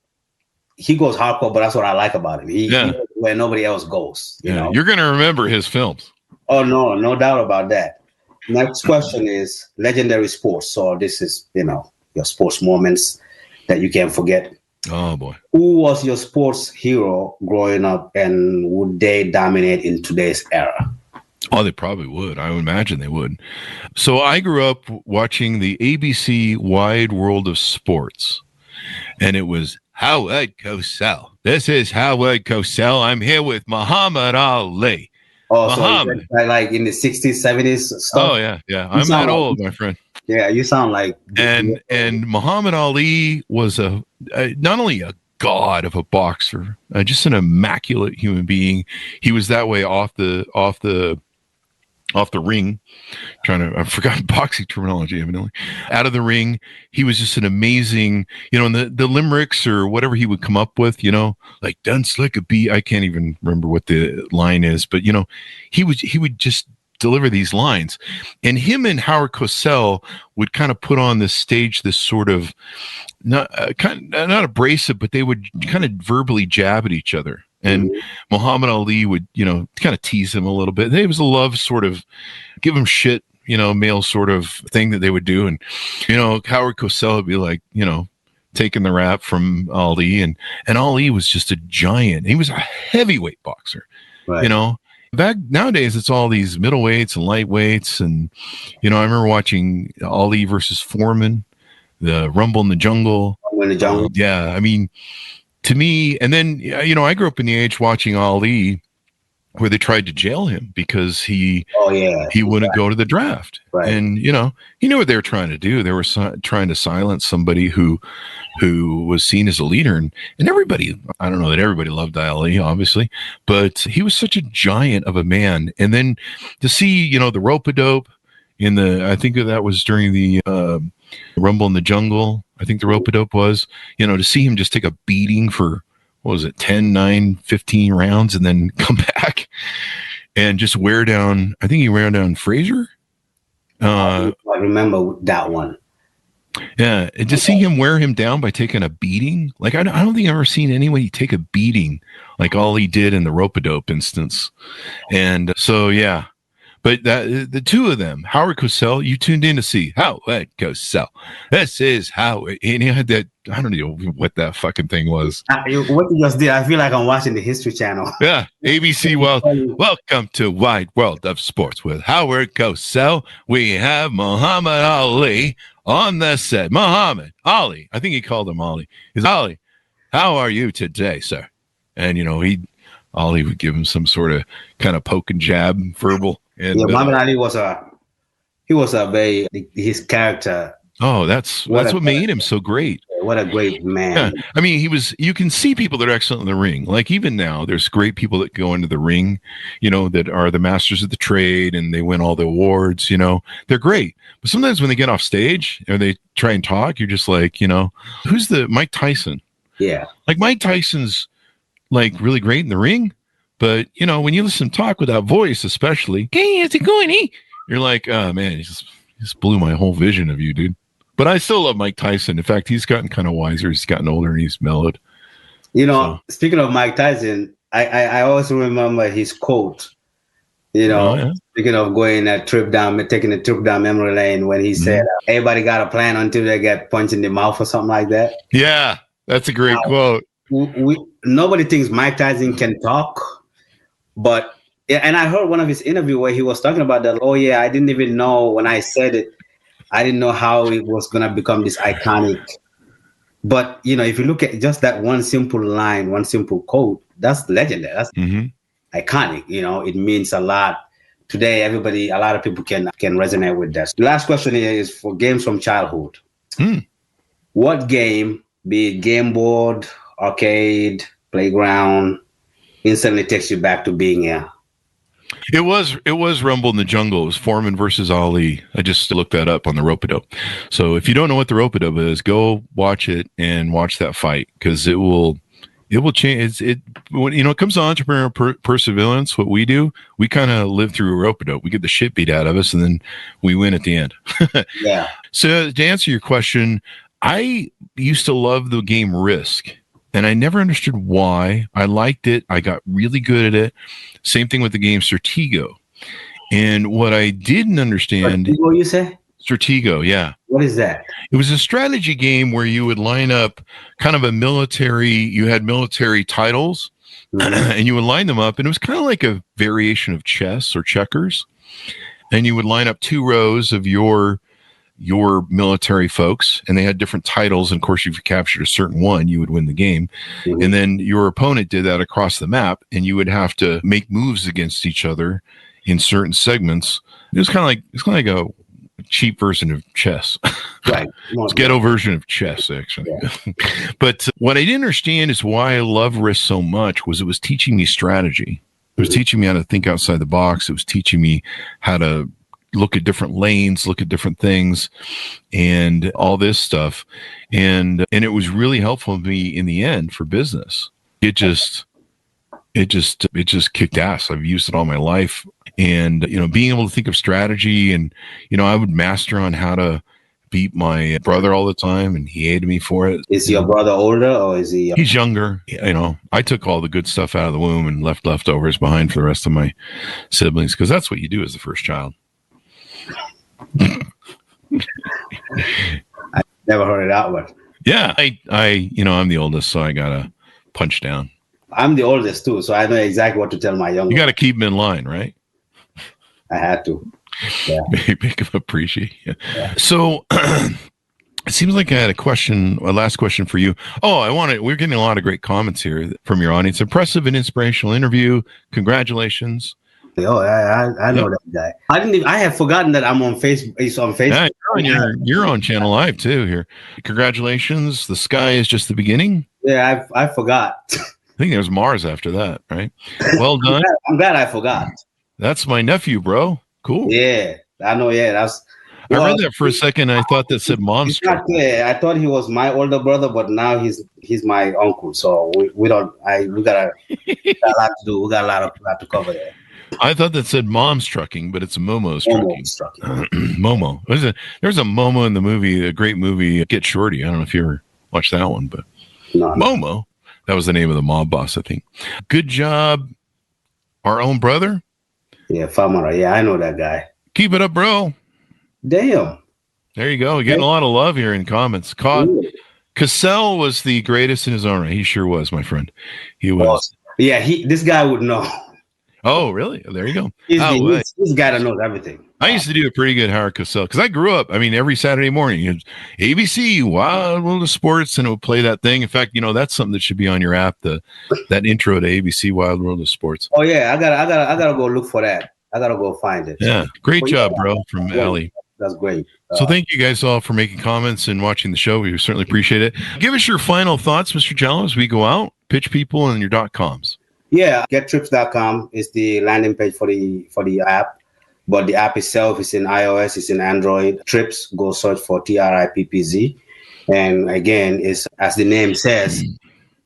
hardcore, but that's what I like about him. He goes where nobody else goes. You know, you're gonna remember his films. Oh no doubt about that. Next question is legendary sports. So this is your sports moments that you can't forget. Oh boy, who was your sports hero growing up, and would they dominate in today's era? Oh, they probably would. I would imagine they would. So I grew up watching the ABC Wide World of Sports, and it was Howard Cosell. This is Howard Cosell. I'm here with Muhammad Ali. Oh, Muhammad. So like in the 60s, 70s stuff? Oh, yeah. I'm that old, my friend. Yeah, you sound like... And Muhammad Ali was not only a god of a boxer, just an immaculate human being. He was that way off the ring. I've forgotten boxing terminology, evidently. Out of the ring, he was just an amazing, and the limericks or whatever he would come up with, like dance like a bee. I can't even remember what the line is, but he would just deliver these lines, and him and Howard Cosell would kind of put on this stage this sort of not abrasive, but they would kind of verbally jab at each other. And Muhammad Ali would, kind of tease him a little bit. It was a love sort of give him shit, male sort of thing that they would do. And, Howard Cosell would be like, taking the rap from Ali. And Ali was just a giant. He was a heavyweight boxer, right. Back nowadays, it's all these middleweights and lightweights. And, I remember watching Ali versus Foreman, the Rumble in the Jungle. Yeah. I mean, to me, and then, I grew up in the age watching Ali where they tried to jail him because he wouldn't go to the draft. Right. And, he knew what they were trying to do. They were trying to silence somebody who was seen as a leader. And everybody, I don't know that everybody loved Ali, obviously, but he was such a giant of a man. And then to see, the rope-a-dope I think that was during the Rumble in the Jungle. I think the rope-a-dope was, to see him just take a beating for, 10, 9, 15 rounds and then come back and just wear down, I think he wear down Frazier. I remember that one. Yeah. And to see him wear him down by taking a beating. Like, I don't think I've ever seen anybody take a beating like all he did in the rope-a-dope instance. And so, yeah. But the two of them, Howard Cosell, you tuned in to see Howard Cosell. This is Howard. And he had that, I don't know what that fucking thing was. What you just did, I feel like I'm watching the History Channel. Yeah, ABC World. Welcome to Wide World of Sports with Howard Cosell. We have Muhammad Ali on the set. Muhammad Ali. I think he called him Ali. He's Ali. How are you today, sir? And, Ali would give him some sort of kind of poke and jab verbal. And Muhammad Ali was his character. Oh, that's what made him so great. What a great man. Yeah. I mean, you can see people that are excellent in the ring. Like even now, there's great people that go into the ring, that are the masters of the trade and they win all the awards, they're great. But sometimes when they get off stage or they try and talk, you're just like, who's the Mike Tyson? Yeah. Like Mike Tyson's like really great in the ring. But, when you listen to talk with that voice, especially, hey, how's it going? Hey? You're like, oh, man, he just blew my whole vision of you, dude. But I still love Mike Tyson. In fact, he's gotten kind of wiser. He's gotten older and he's mellowed. Speaking of Mike Tyson, I also remember his quote, speaking of going taking a trip down memory lane when he said, everybody got a plan until they get punched in the mouth or something like that. Yeah, that's a great quote. Nobody thinks Mike Tyson can talk. But yeah, and I heard one of his interview where he was talking about that. Oh yeah, I didn't even know when I said it. I didn't know how it was gonna become this iconic. But if you look at just that one simple line, one simple quote, that's legendary. That's iconic. It means a lot. Today, a lot of people can resonate with that. The last question here is for games from childhood. What game, be it game board, arcade, playground, instantly takes you back to being here? It was Rumble in the Jungle. It was Foreman versus Ali. I just looked that up on the rope-a-dope. So if you don't know what the rope-a-dope is, go watch it and watch that fight, because it will change. When it comes to entrepreneurial perseverance, what we do, we kind of live through a rope-a-dope. We get the shit beat out of us, and then we win at the end. Yeah. So to answer your question, I used to love the game Risk. And I never understood why. I liked it. I got really good at it. Same thing with the game Stratego. And what I didn't understand... Stratego, you say? Stratego, yeah. What is that? It was a strategy game where you would line up kind of you had military titles, and you would line them up. And it was kind of like a variation of chess or checkers. And you would line up 2 rows of your military folks, and they had different titles. And of course, if you captured a certain one, you would win the game. And then your opponent did that across the map, and you would have to make moves against each other in certain segments. It was kind of like a cheap version of chess. Right. It's ghetto version of chess, actually. Yeah. But what I didn't understand is why I love Risk so much was it was teaching me strategy. It was teaching me how to think outside the box. It was teaching me how to look at different lanes, look at different things, and all this stuff. And it was really helpful to me in the end for business. It just kicked ass. I've used it all my life. And, being able to think of strategy, and, I would master on how to beat my brother all the time, and he hated me for it. Is your brother older, or is he? He's younger. I took all the good stuff out of the womb and left leftovers behind for the rest of my siblings, because that's what you do as the first child. I never heard it that one. Yeah, I'm the oldest, so I gotta punch down. I'm the oldest too, so I know exactly what to tell my younger. You got to keep them in line, right? I had to. Yeah. Make them appreciate you. Yeah. So it seems like I had a last question for you. We're getting a lot of great comments here from your audience. Impressive and inspirational interview. Congratulations. Oh, I know that guy. I have forgotten that I'm on Facebook. He's on Facebook. Yeah, you're on Channel Live too here. Congratulations. The sky is just the beginning. Yeah, I forgot. I think there's Mars after that, right? Well done. I'm glad I forgot. That's my nephew, bro. Cool. Yeah, I know. Yeah, I read that for a second. And I thought that said mom's. I thought he was my older brother, but now he's my uncle. So we got a lot to do. We got a lot to cover there. I thought that said mom's trucking, but it's Momo's trucking. Momo. There's a Momo in the movie, a great movie, Get Shorty. I don't know if you ever watched that one, but Momo. That was the name of the mob boss, I think. Good job. Our own brother. Yeah, Famara. Yeah, I know that guy. Keep it up, bro. Damn. There you go. We're getting a lot of love here in comments. Cassell was the greatest in his own right. He sure was, my friend. He was. Yeah, this guy would know. Oh, really? There you go. He's guy that knows everything. I used to do a pretty good Howard Cosell because I grew up. I mean, every Saturday morning, ABC Wild World of Sports, and it would play that thing. In fact, that's something that should be on your app. That intro to ABC Wild World of Sports. Oh yeah, I gotta go look for that. I gotta go find it. Yeah, great job, bro, from Ali. That's great. So thank you guys all for making comments and watching the show. We certainly appreciate it. Give us your final thoughts, Mr. Jallow, as we go out. Pitch people and your .coms. Yeah, gettrippz.com is the landing page for the app, but the app itself is in iOS, it's in Android. Trippz, go search for TRIPPZ, and again, it's as the name says,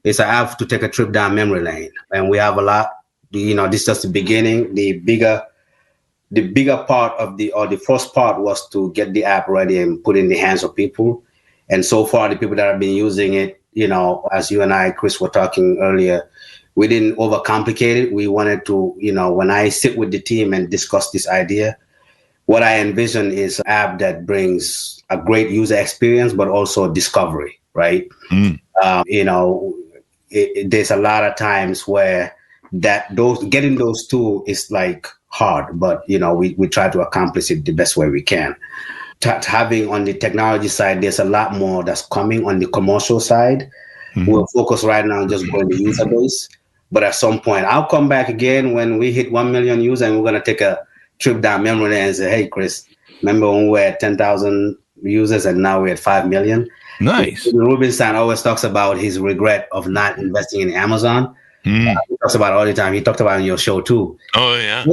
it's an app to take a trip down memory lane, and we have a lot. This is just the beginning. The bigger part of the first part was to get the app ready and put it in the hands of people, and so far the people that have been using it, as you and I, Chris, were talking earlier. We didn't overcomplicate it. We wanted to, when I sit with the team and discuss this idea, what I envision is an app that brings a great user experience, but also discovery, right? There's a lot of times where that getting those two is like hard, but we try to accomplish it the best way we can. Having on the technology side, there's a lot more that's coming on the commercial side. We're focused right now on just growing the user base. But at some point, I'll come back again when we hit 1 million users, and we're going to take a trip down memory lane and say, hey, Chris, remember when we were at 10,000 users and now we're at 5 million? Nice. Rubenstein always talks about his regret of not investing in Amazon. He talks about it all the time. He talked about it on your show too. Oh, yeah.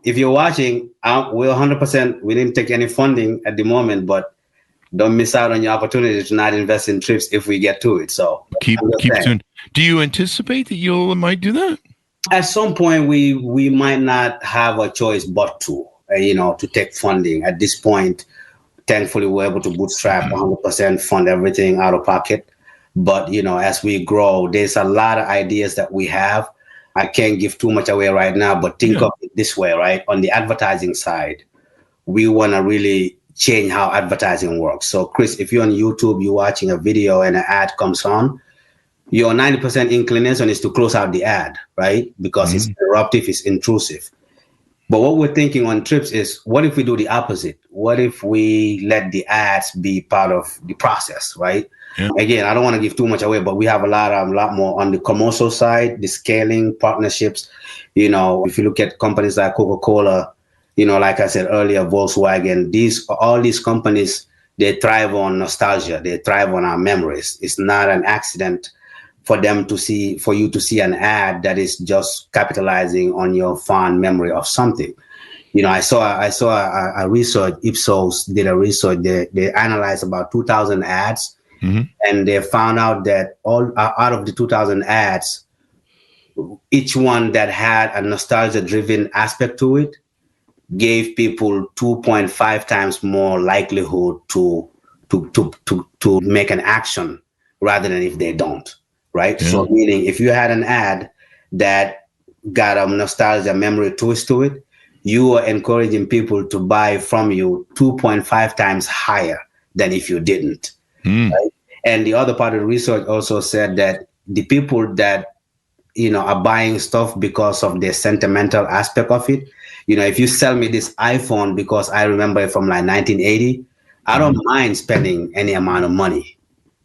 If you're watching, we're 100%. We didn't take any funding at the moment, but don't miss out on your opportunity to not invest in Trippz if we get to it. So keep doing. Do you anticipate that you might do that? At some point, we might not have a choice but to take funding. At this point, thankfully, we're able to bootstrap 100%, fund everything out of pocket. But, as we grow, there's a lot of ideas that we have. I can't give too much away right now, but think of it this way, right? On the advertising side, we want to really change how advertising works. So, Chris, if you're on YouTube, you're watching a video and an ad comes on, your 90% inclination is to close out the ad, right? Because it's interruptive, it's intrusive. But what we're thinking on Trippz is, what if we do the opposite? What if we let the ads be part of the process, right? Yeah. Again, I don't want to give too much away, but we have a lot more on the commercial side, the scaling partnerships. If you look at companies like Coca-Cola, like I said earlier, Volkswagen, all these companies, they thrive on nostalgia. They thrive on our memories. It's not an accident for you to see an ad that is just capitalizing on your fond memory of something. I saw a research. Ipsos did a research. They analyzed about 2,000 ads, and they found out that all out of the 2,000 ads, each one that had a nostalgia-driven aspect to it gave people 2.5 times more likelihood to make an action rather than if they don't. Right. Yeah. So meaning if you had an ad that got a nostalgia memory twist to it, you are encouraging people to buy from you 2.5 times higher than if you didn't. Right? And the other part of the research also said that the people that, are buying stuff because of the sentimental aspect of it, if you sell me this iPhone because I remember it from like 1980, I don't mind spending any amount of money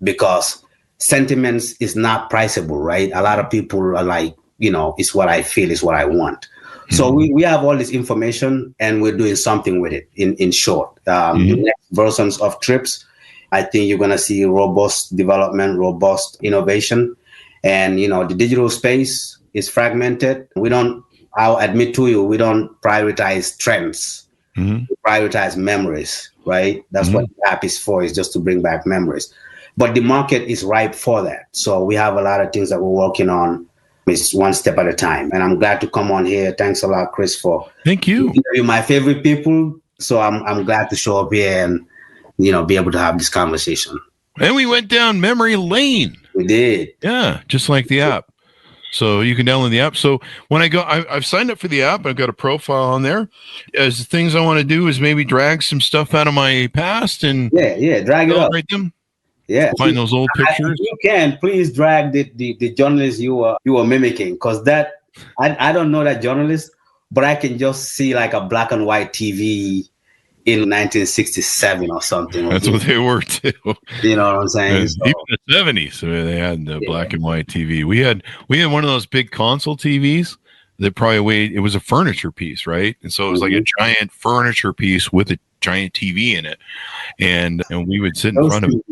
because sentiments is not priceable, right? A lot of people are like, it's what I feel, is what I want. So we have all this information and we're doing something with it in short. The next versions of Trippz, I think you're going to see robust development, robust innovation. And, the digital space is fragmented. I'll admit to you, we don't prioritize trends. We prioritize memories, right? That's what the app is for, is just to bring back memories. But the market is ripe for that. So we have a lot of things that we're working on. It's one step at a time. And I'm glad to come on here. Thanks a lot, Chris, for thank you. You're my favorite people. So I'm glad to show up here and, be able to have this conversation. And we went down memory lane. We did. Yeah, just like the app. So you can download the app. So when I go, I've signed up for the app. I've got a profile on there. As the things I want to do is maybe drag some stuff out of my past and drag it up. Them. Yeah, find those old pictures. If you can, please drag the journalist you were mimicking, because that I don't know that journalist, but I can just see like a black and white TV in 1967 or something. That's what they were too. You know what I'm saying? So, even the 70s, they had the black and white TV. We had one of those big console TVs that probably weighed. It was a furniture piece, right? And so it was like a giant furniture piece with a giant TV in it, and we would sit in front of it.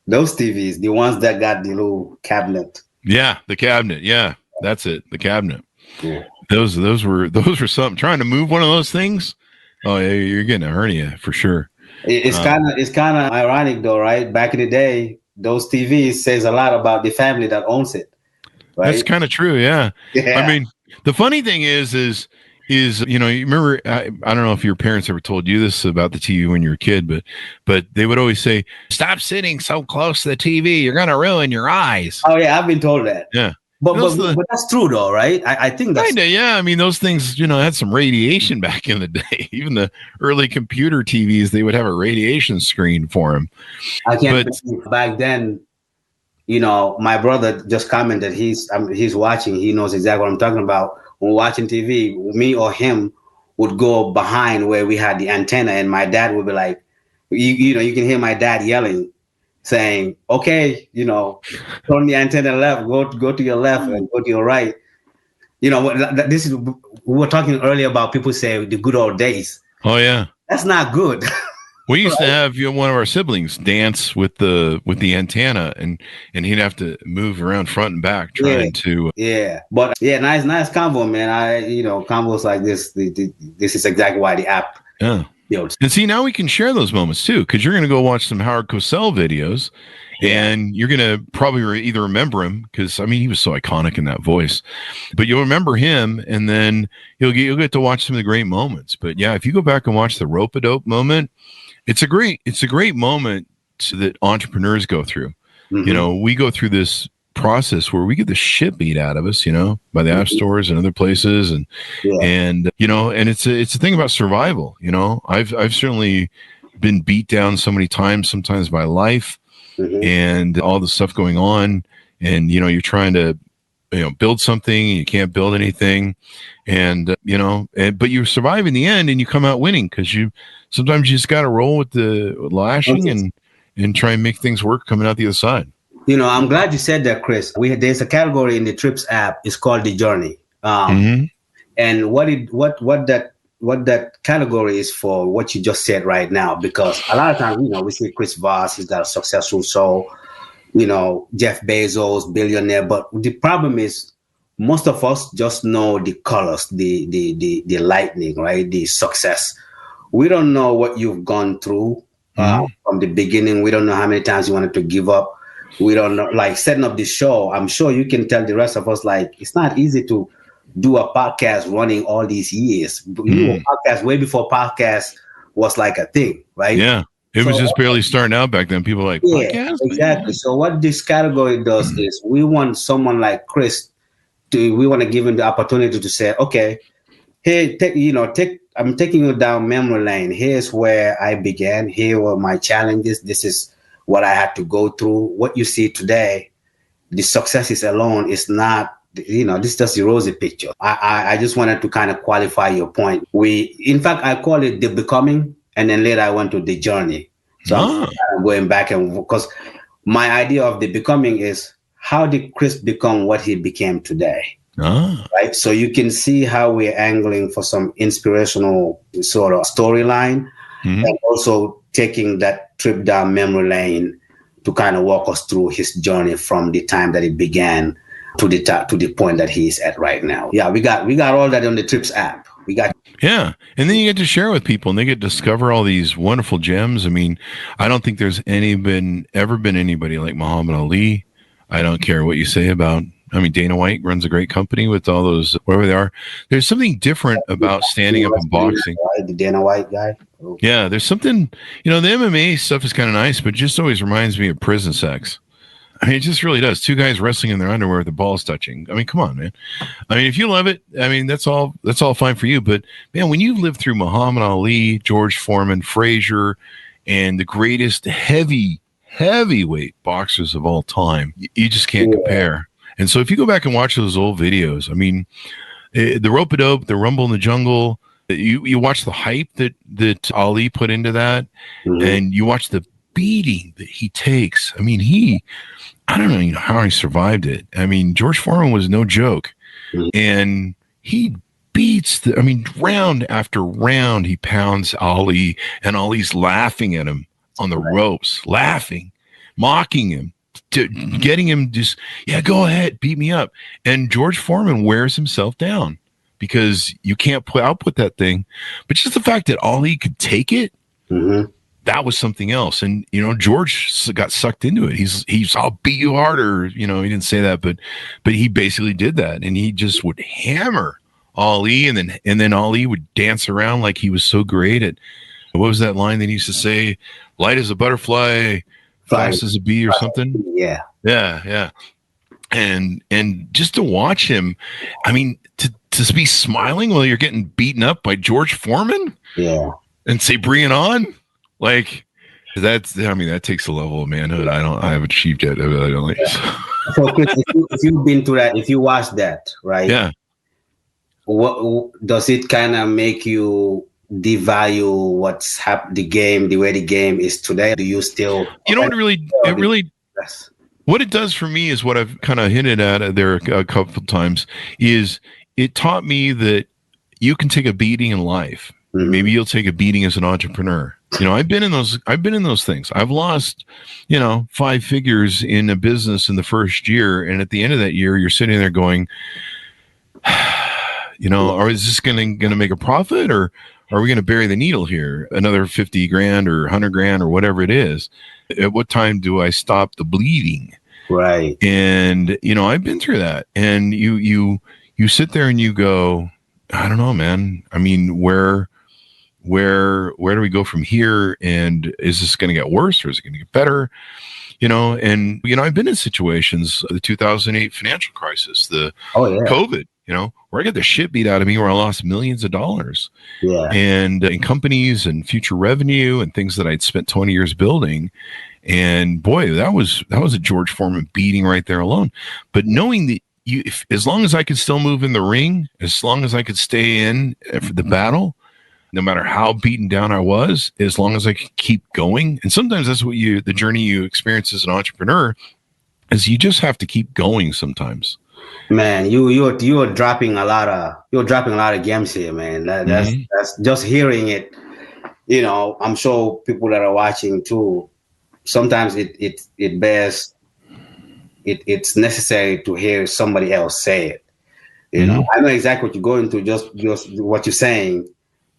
Those TVs, the ones that got the little cabinet. Yeah, the cabinet. Yeah, that's it. The cabinet. Yeah. Those were something. Trying to move one of those things. Oh, yeah, you're getting a hernia for sure. It's kind of ironic though, right? Back in the day, those TVs says a lot about the family that owns it. Right? That's kind of true. Yeah. I mean, the funny thing is you remember, I don't know if your parents ever told you this about the TV when you were a kid, but they would always say, stop sitting so close to the TV. You're going to ruin your eyes. Oh yeah. I've been told that. Yeah. But that's true though, right? I think that's kinda, yeah. I mean, those things, had some radiation back in the day. Even the early computer TVs, they would have a radiation screen for them. I can't believe back then My brother just commented he's watching. He knows exactly what I'm talking about. When watching TV, me or him would go behind where we had the antenna, and my dad would be like, you can hear my dad yelling, saying, "Okay, turn the antenna left, go to your left, and go to your right." This is we were talking earlier about people say the good old days. Oh yeah, that's not good. We used to have one of our siblings dance with the antenna, and he'd have to move around front and back trying to. But nice convo, man. Combos like this. This is exactly why the app. Yeah. Builds. And see, now we can share those moments too, because you're going to go watch some Howard Cosell videos, and you're going to probably either remember him because he was so iconic in that voice, but you'll remember him, and then you'll get to watch some of the great moments. But yeah, if you go back and watch the rope-a-dope moment. It's a great moment that entrepreneurs go through. Mm-hmm. We go through this process where we get the shit beat out of us, by the app stores and other places, and it's a thing about survival. I've certainly been beat down so many times, sometimes by life, and all the stuff going on, and you're trying to build something, and you can't build anything, and but you survive in the end, and you come out winning because sometimes you just got to roll with the lashing and try and make things work coming out the other side. I'm glad you said that, Chris. There's a category in the Trippz app. It's called the journey. And what that category is for, what you just said right now, because a lot of times, we see Chris Voss, he's got a successful show, Jeff Bezos, billionaire. But the problem is most of us just know the colors, the lightning, right? The success. We don't know what you've gone through from the beginning. We don't know how many times you wanted to give up. We don't know, like setting up this show. I'm sure you can tell the rest of us, like, it's not easy to do a podcast running all these years. You know, podcast way before podcast was like a thing, right? Yeah. It was just barely starting out back then. People were like, podcast? Exactly. Man. So what this category does is we want someone like Chris we want to give him the opportunity to say, okay, hey, I'm taking you down memory lane. Here's where I began. Here were my challenges. This is what I had to go through. What you see today, the successes alone is not, this is just the rosy picture. I just wanted to kind of qualify your point. In fact, I call it the becoming, and then later I went to the journey. So I'm kind of going back, and because my idea of the becoming is, how did Chris become what he became today? Right. So you can see how we're angling for some inspirational sort of storyline, and also taking that trip down memory lane to kind of walk us through his journey from the time that it began to the point that he's at right now. Yeah, we got all that on the Trippz app. And then you get to share with people, and they get to discover all these wonderful gems. I mean, I don't think there's ever been anybody like Muhammad Ali. I don't care what you say about. Dana White runs a great company with all those, wherever they are. There's something different about standing up and boxing. The Dana White guy. Yeah, there's something, the MMA stuff is kind of nice, but it just always reminds me of prison sex. It just really does. Two guys wrestling in their underwear with the balls touching. Come on, man. If you love it, that's all fine for you. But man, when you live through Muhammad Ali, George Foreman, Frazier, and the greatest heavyweight boxers of all time, you just can't compare. And so if you go back and watch those old videos, the rope-a-dope, the rumble in the jungle, you watch the hype that Ali put into that, and you watch the beating that he takes. I don't know how he survived it. George Foreman was no joke, and he beats round after round, he pounds Ali, and Ali's laughing at him on the ropes, laughing, mocking him, getting him just, go ahead, beat me up. And George Foreman wears himself down because you can't output that thing. But just the fact that Ali could take it, that was something else. And, George got sucked into it. He's, I'll beat you harder. He didn't say that, but he basically did that. And he just would hammer Ali, and then Ali would dance around like he was so great at, what was that line that he used to say? Light as a butterfly, fast as a bee, or something. Yeah. And just to watch him, to be smiling while you're getting beaten up by George Foreman, and say, bring it on. Like, That takes a level of manhood I haven't achieved yet, evidently. So, Chris, if you've been through that, if you watch that, right? Yeah. What does it kind of make you devalue the game, the way the game is today? Do you still? You know what it really Yes. what it does for me is what I've kind of hinted at there a couple of times is it taught me that you can take a beating in life. Mm-hmm. Maybe you'll take a beating as an entrepreneur. I've been in those things. I've lost, 5 figures in a business in the first year. And at the end of that year, you're sitting there going, or is this going to make a profit, or are we going to bury the needle here? Another 50 grand or 100 grand or whatever it is. At what time do I stop the bleeding? Right. And, I've been through that. And you sit there and you go, I don't know, man. I mean, where do we go from here? And is this going to get worse or is it going to get better? I've been in situations, the 2008 financial crisis, the COVID, where I got the shit beat out of me, where I lost millions of dollars. Yeah. And in companies and future revenue and things that I'd spent 20 years building. And boy, that was a George Foreman beating right there alone. But knowing that as long as I could still move in the ring, as long as I could stay in for the battle, no matter how beaten down I was, as long as I could keep going. And sometimes that's what the journey you experience as an entrepreneur is you just have to keep going sometimes. Man, you're dropping a lot of gems here, man. That's just hearing it. I'm sure people that are watching too. Sometimes it bears. It's necessary to hear somebody else say it. I know exactly what you're going through. Just what you're saying,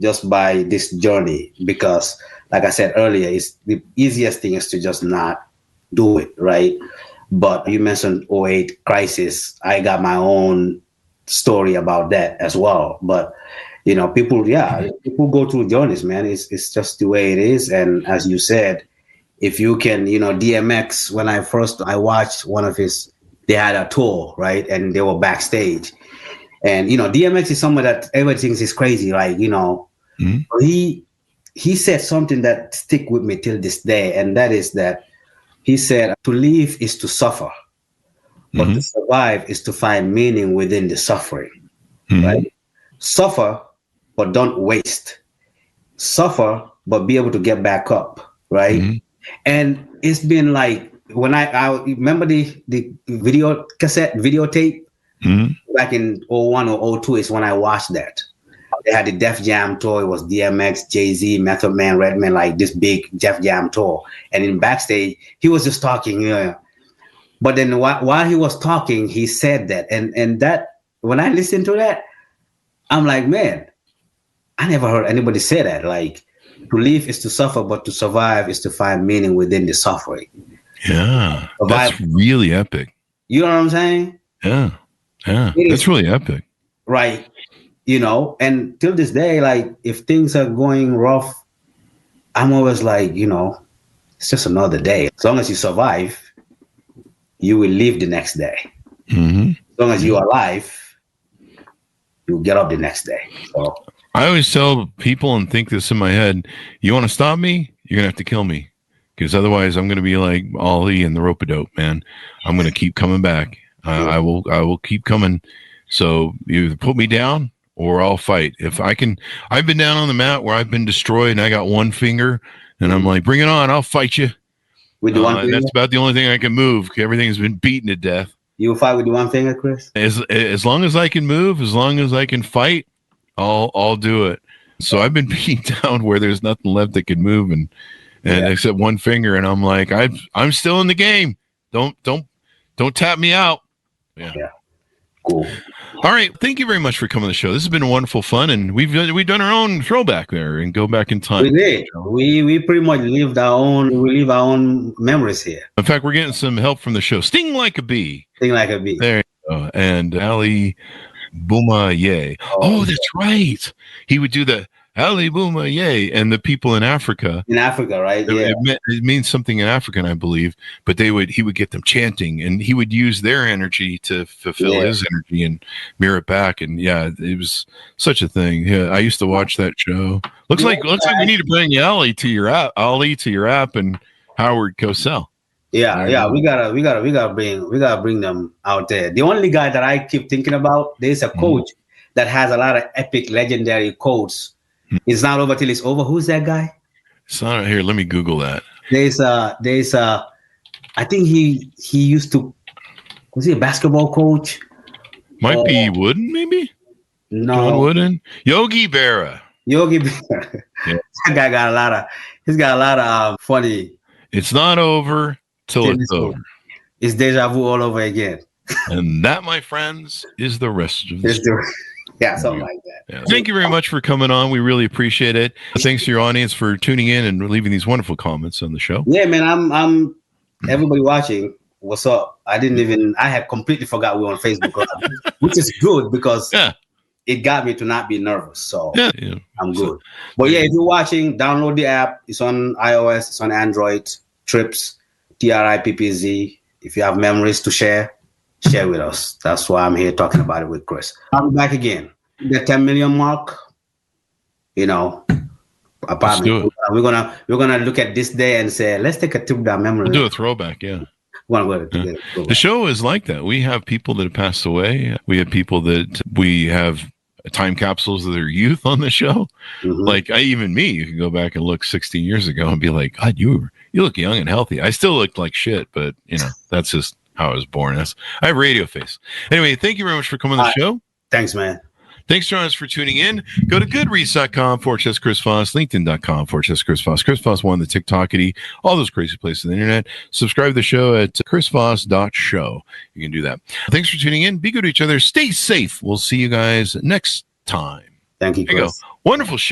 just by this journey, because, like I said earlier, it's the easiest thing is to just not do it, right? But you mentioned 08 crisis. I got my own story about that as well. But people go through journeys, man. It's just the way it is. And as you said, if you can, DMX, when I watched one of they had a tour, right? And they were backstage. And, DMX is someone that everybody thinks is crazy. Like, he said something that stick with me till this day. And that is that he said, to live is to suffer, but to survive is to find meaning within the suffering, right? Suffer, but don't waste. Suffer, but be able to get back up, right? And it's been like, when I remember the videotape back in 01 or 02 is when I watched that. They had the Def Jam tour. It was DMX, Jay-Z, Method Man, Redman, like this big Def Jam tour. And in backstage, he was just talking. But then while he was talking, he said that. And that, when I listened to that, I'm like, man, I never heard anybody say that. Like, to live is to suffer, but to survive is to find meaning within the suffering. Yeah, that's really epic. You know what I'm saying? Yeah, that's really epic. Right. And till this day, like, if things are going rough, I'm always like, it's just another day. As long as you survive, you will live the next day. As long as you're alive, you'll get up the next day. So I always tell people and think this in my head, you want to stop me? You're going to have to kill me. Because otherwise I'm going to be like Ollie and the rope-a-dope, man. I'm going to keep coming back. I will keep coming. So you either put me down or I'll fight. If I can, I've been down on the mat where I've been destroyed and I got one finger and I'm like, bring it on. I'll fight you. With the one finger? That's about the only thing I can move. Everything's been beaten to death. You fight with the one finger, Chris? As long as I can move, as long as I can fight, I'll do it. So I've been beaten down where there's nothing left that can move and except one finger. And I'm like, I'm still in the game. Don't tap me out. Yeah. Cool. All right. Thank you very much for coming to the show. This has been wonderful fun, and we've done our own throwback there and go back in time. We did. We pretty much live our own memories here. In fact, we're getting some help from the show. Sting Like a Bee. Sting Like a Bee. There you go. And Ali Bouma Ye. Oh, that's right. He would do the Ali Booma, yay. And the people in Africa, In Africa, right? Yeah. it means something in African, I believe, but he would get them chanting, and he would use their energy to fulfill his energy and mirror it back. And yeah, it was such a thing. Yeah, I used to watch that show. Looks like we need to bring Ali to your app and Howard Cosell. Yeah, we gotta bring them out there. The only guy that I keep thinking about, there's a coach that has a lot of epic, legendary quotes. It's not over till it's over. Who's that guy? It's not here. Let me Google that. There's I think he used to, was he a basketball coach? Might be Wooden, maybe? No. John Wooden? Yogi Berra. Yogi Berra. Yeah. That guy got a lot of funny. It's not over till it's over. It's deja vu all over again. And that, my friends, is the rest of the story. Yeah, something like that. Yeah. Thank you very much for coming on. We really appreciate it. Thanks to your audience for tuning in and leaving these wonderful comments on the show. Yeah, man, I'm everybody watching. What's up? I had completely forgot we were on Facebook Live, which is good because it got me to not be nervous. So I'm good. But yeah, if you're watching, download the app. It's on iOS, it's on Android. Trippz, Trippz. If you have memories to share with us. That's why I'm here talking about it with Chris. I'll be back again. The 10 million mark, apartment. We're gonna look at this day and say, let's take a trip down memory. We'll do a throwback, yeah. The show is like that. We have people that have passed away. We have people that we have time capsules of their youth on the show. Mm-hmm. Like even me, you can go back and look 16 years ago and be like, God, you look young and healthy. I still looked like shit, but that's just how I was born. I have radio face. Anyway, thank you very much for coming on the show. Thanks, man. Thanks, John, for tuning in. Go to goodreads.com/Chris Voss, LinkedIn.com/Chris Voss, Chris Voss 1, the TikTokity, all those crazy places on the internet. Subscribe to the show at chrisvoss.show. You can do that. Thanks for tuning in. Be good to each other. Stay safe. We'll see you guys next time. Thank you, Chris. There you go. Wonderful show.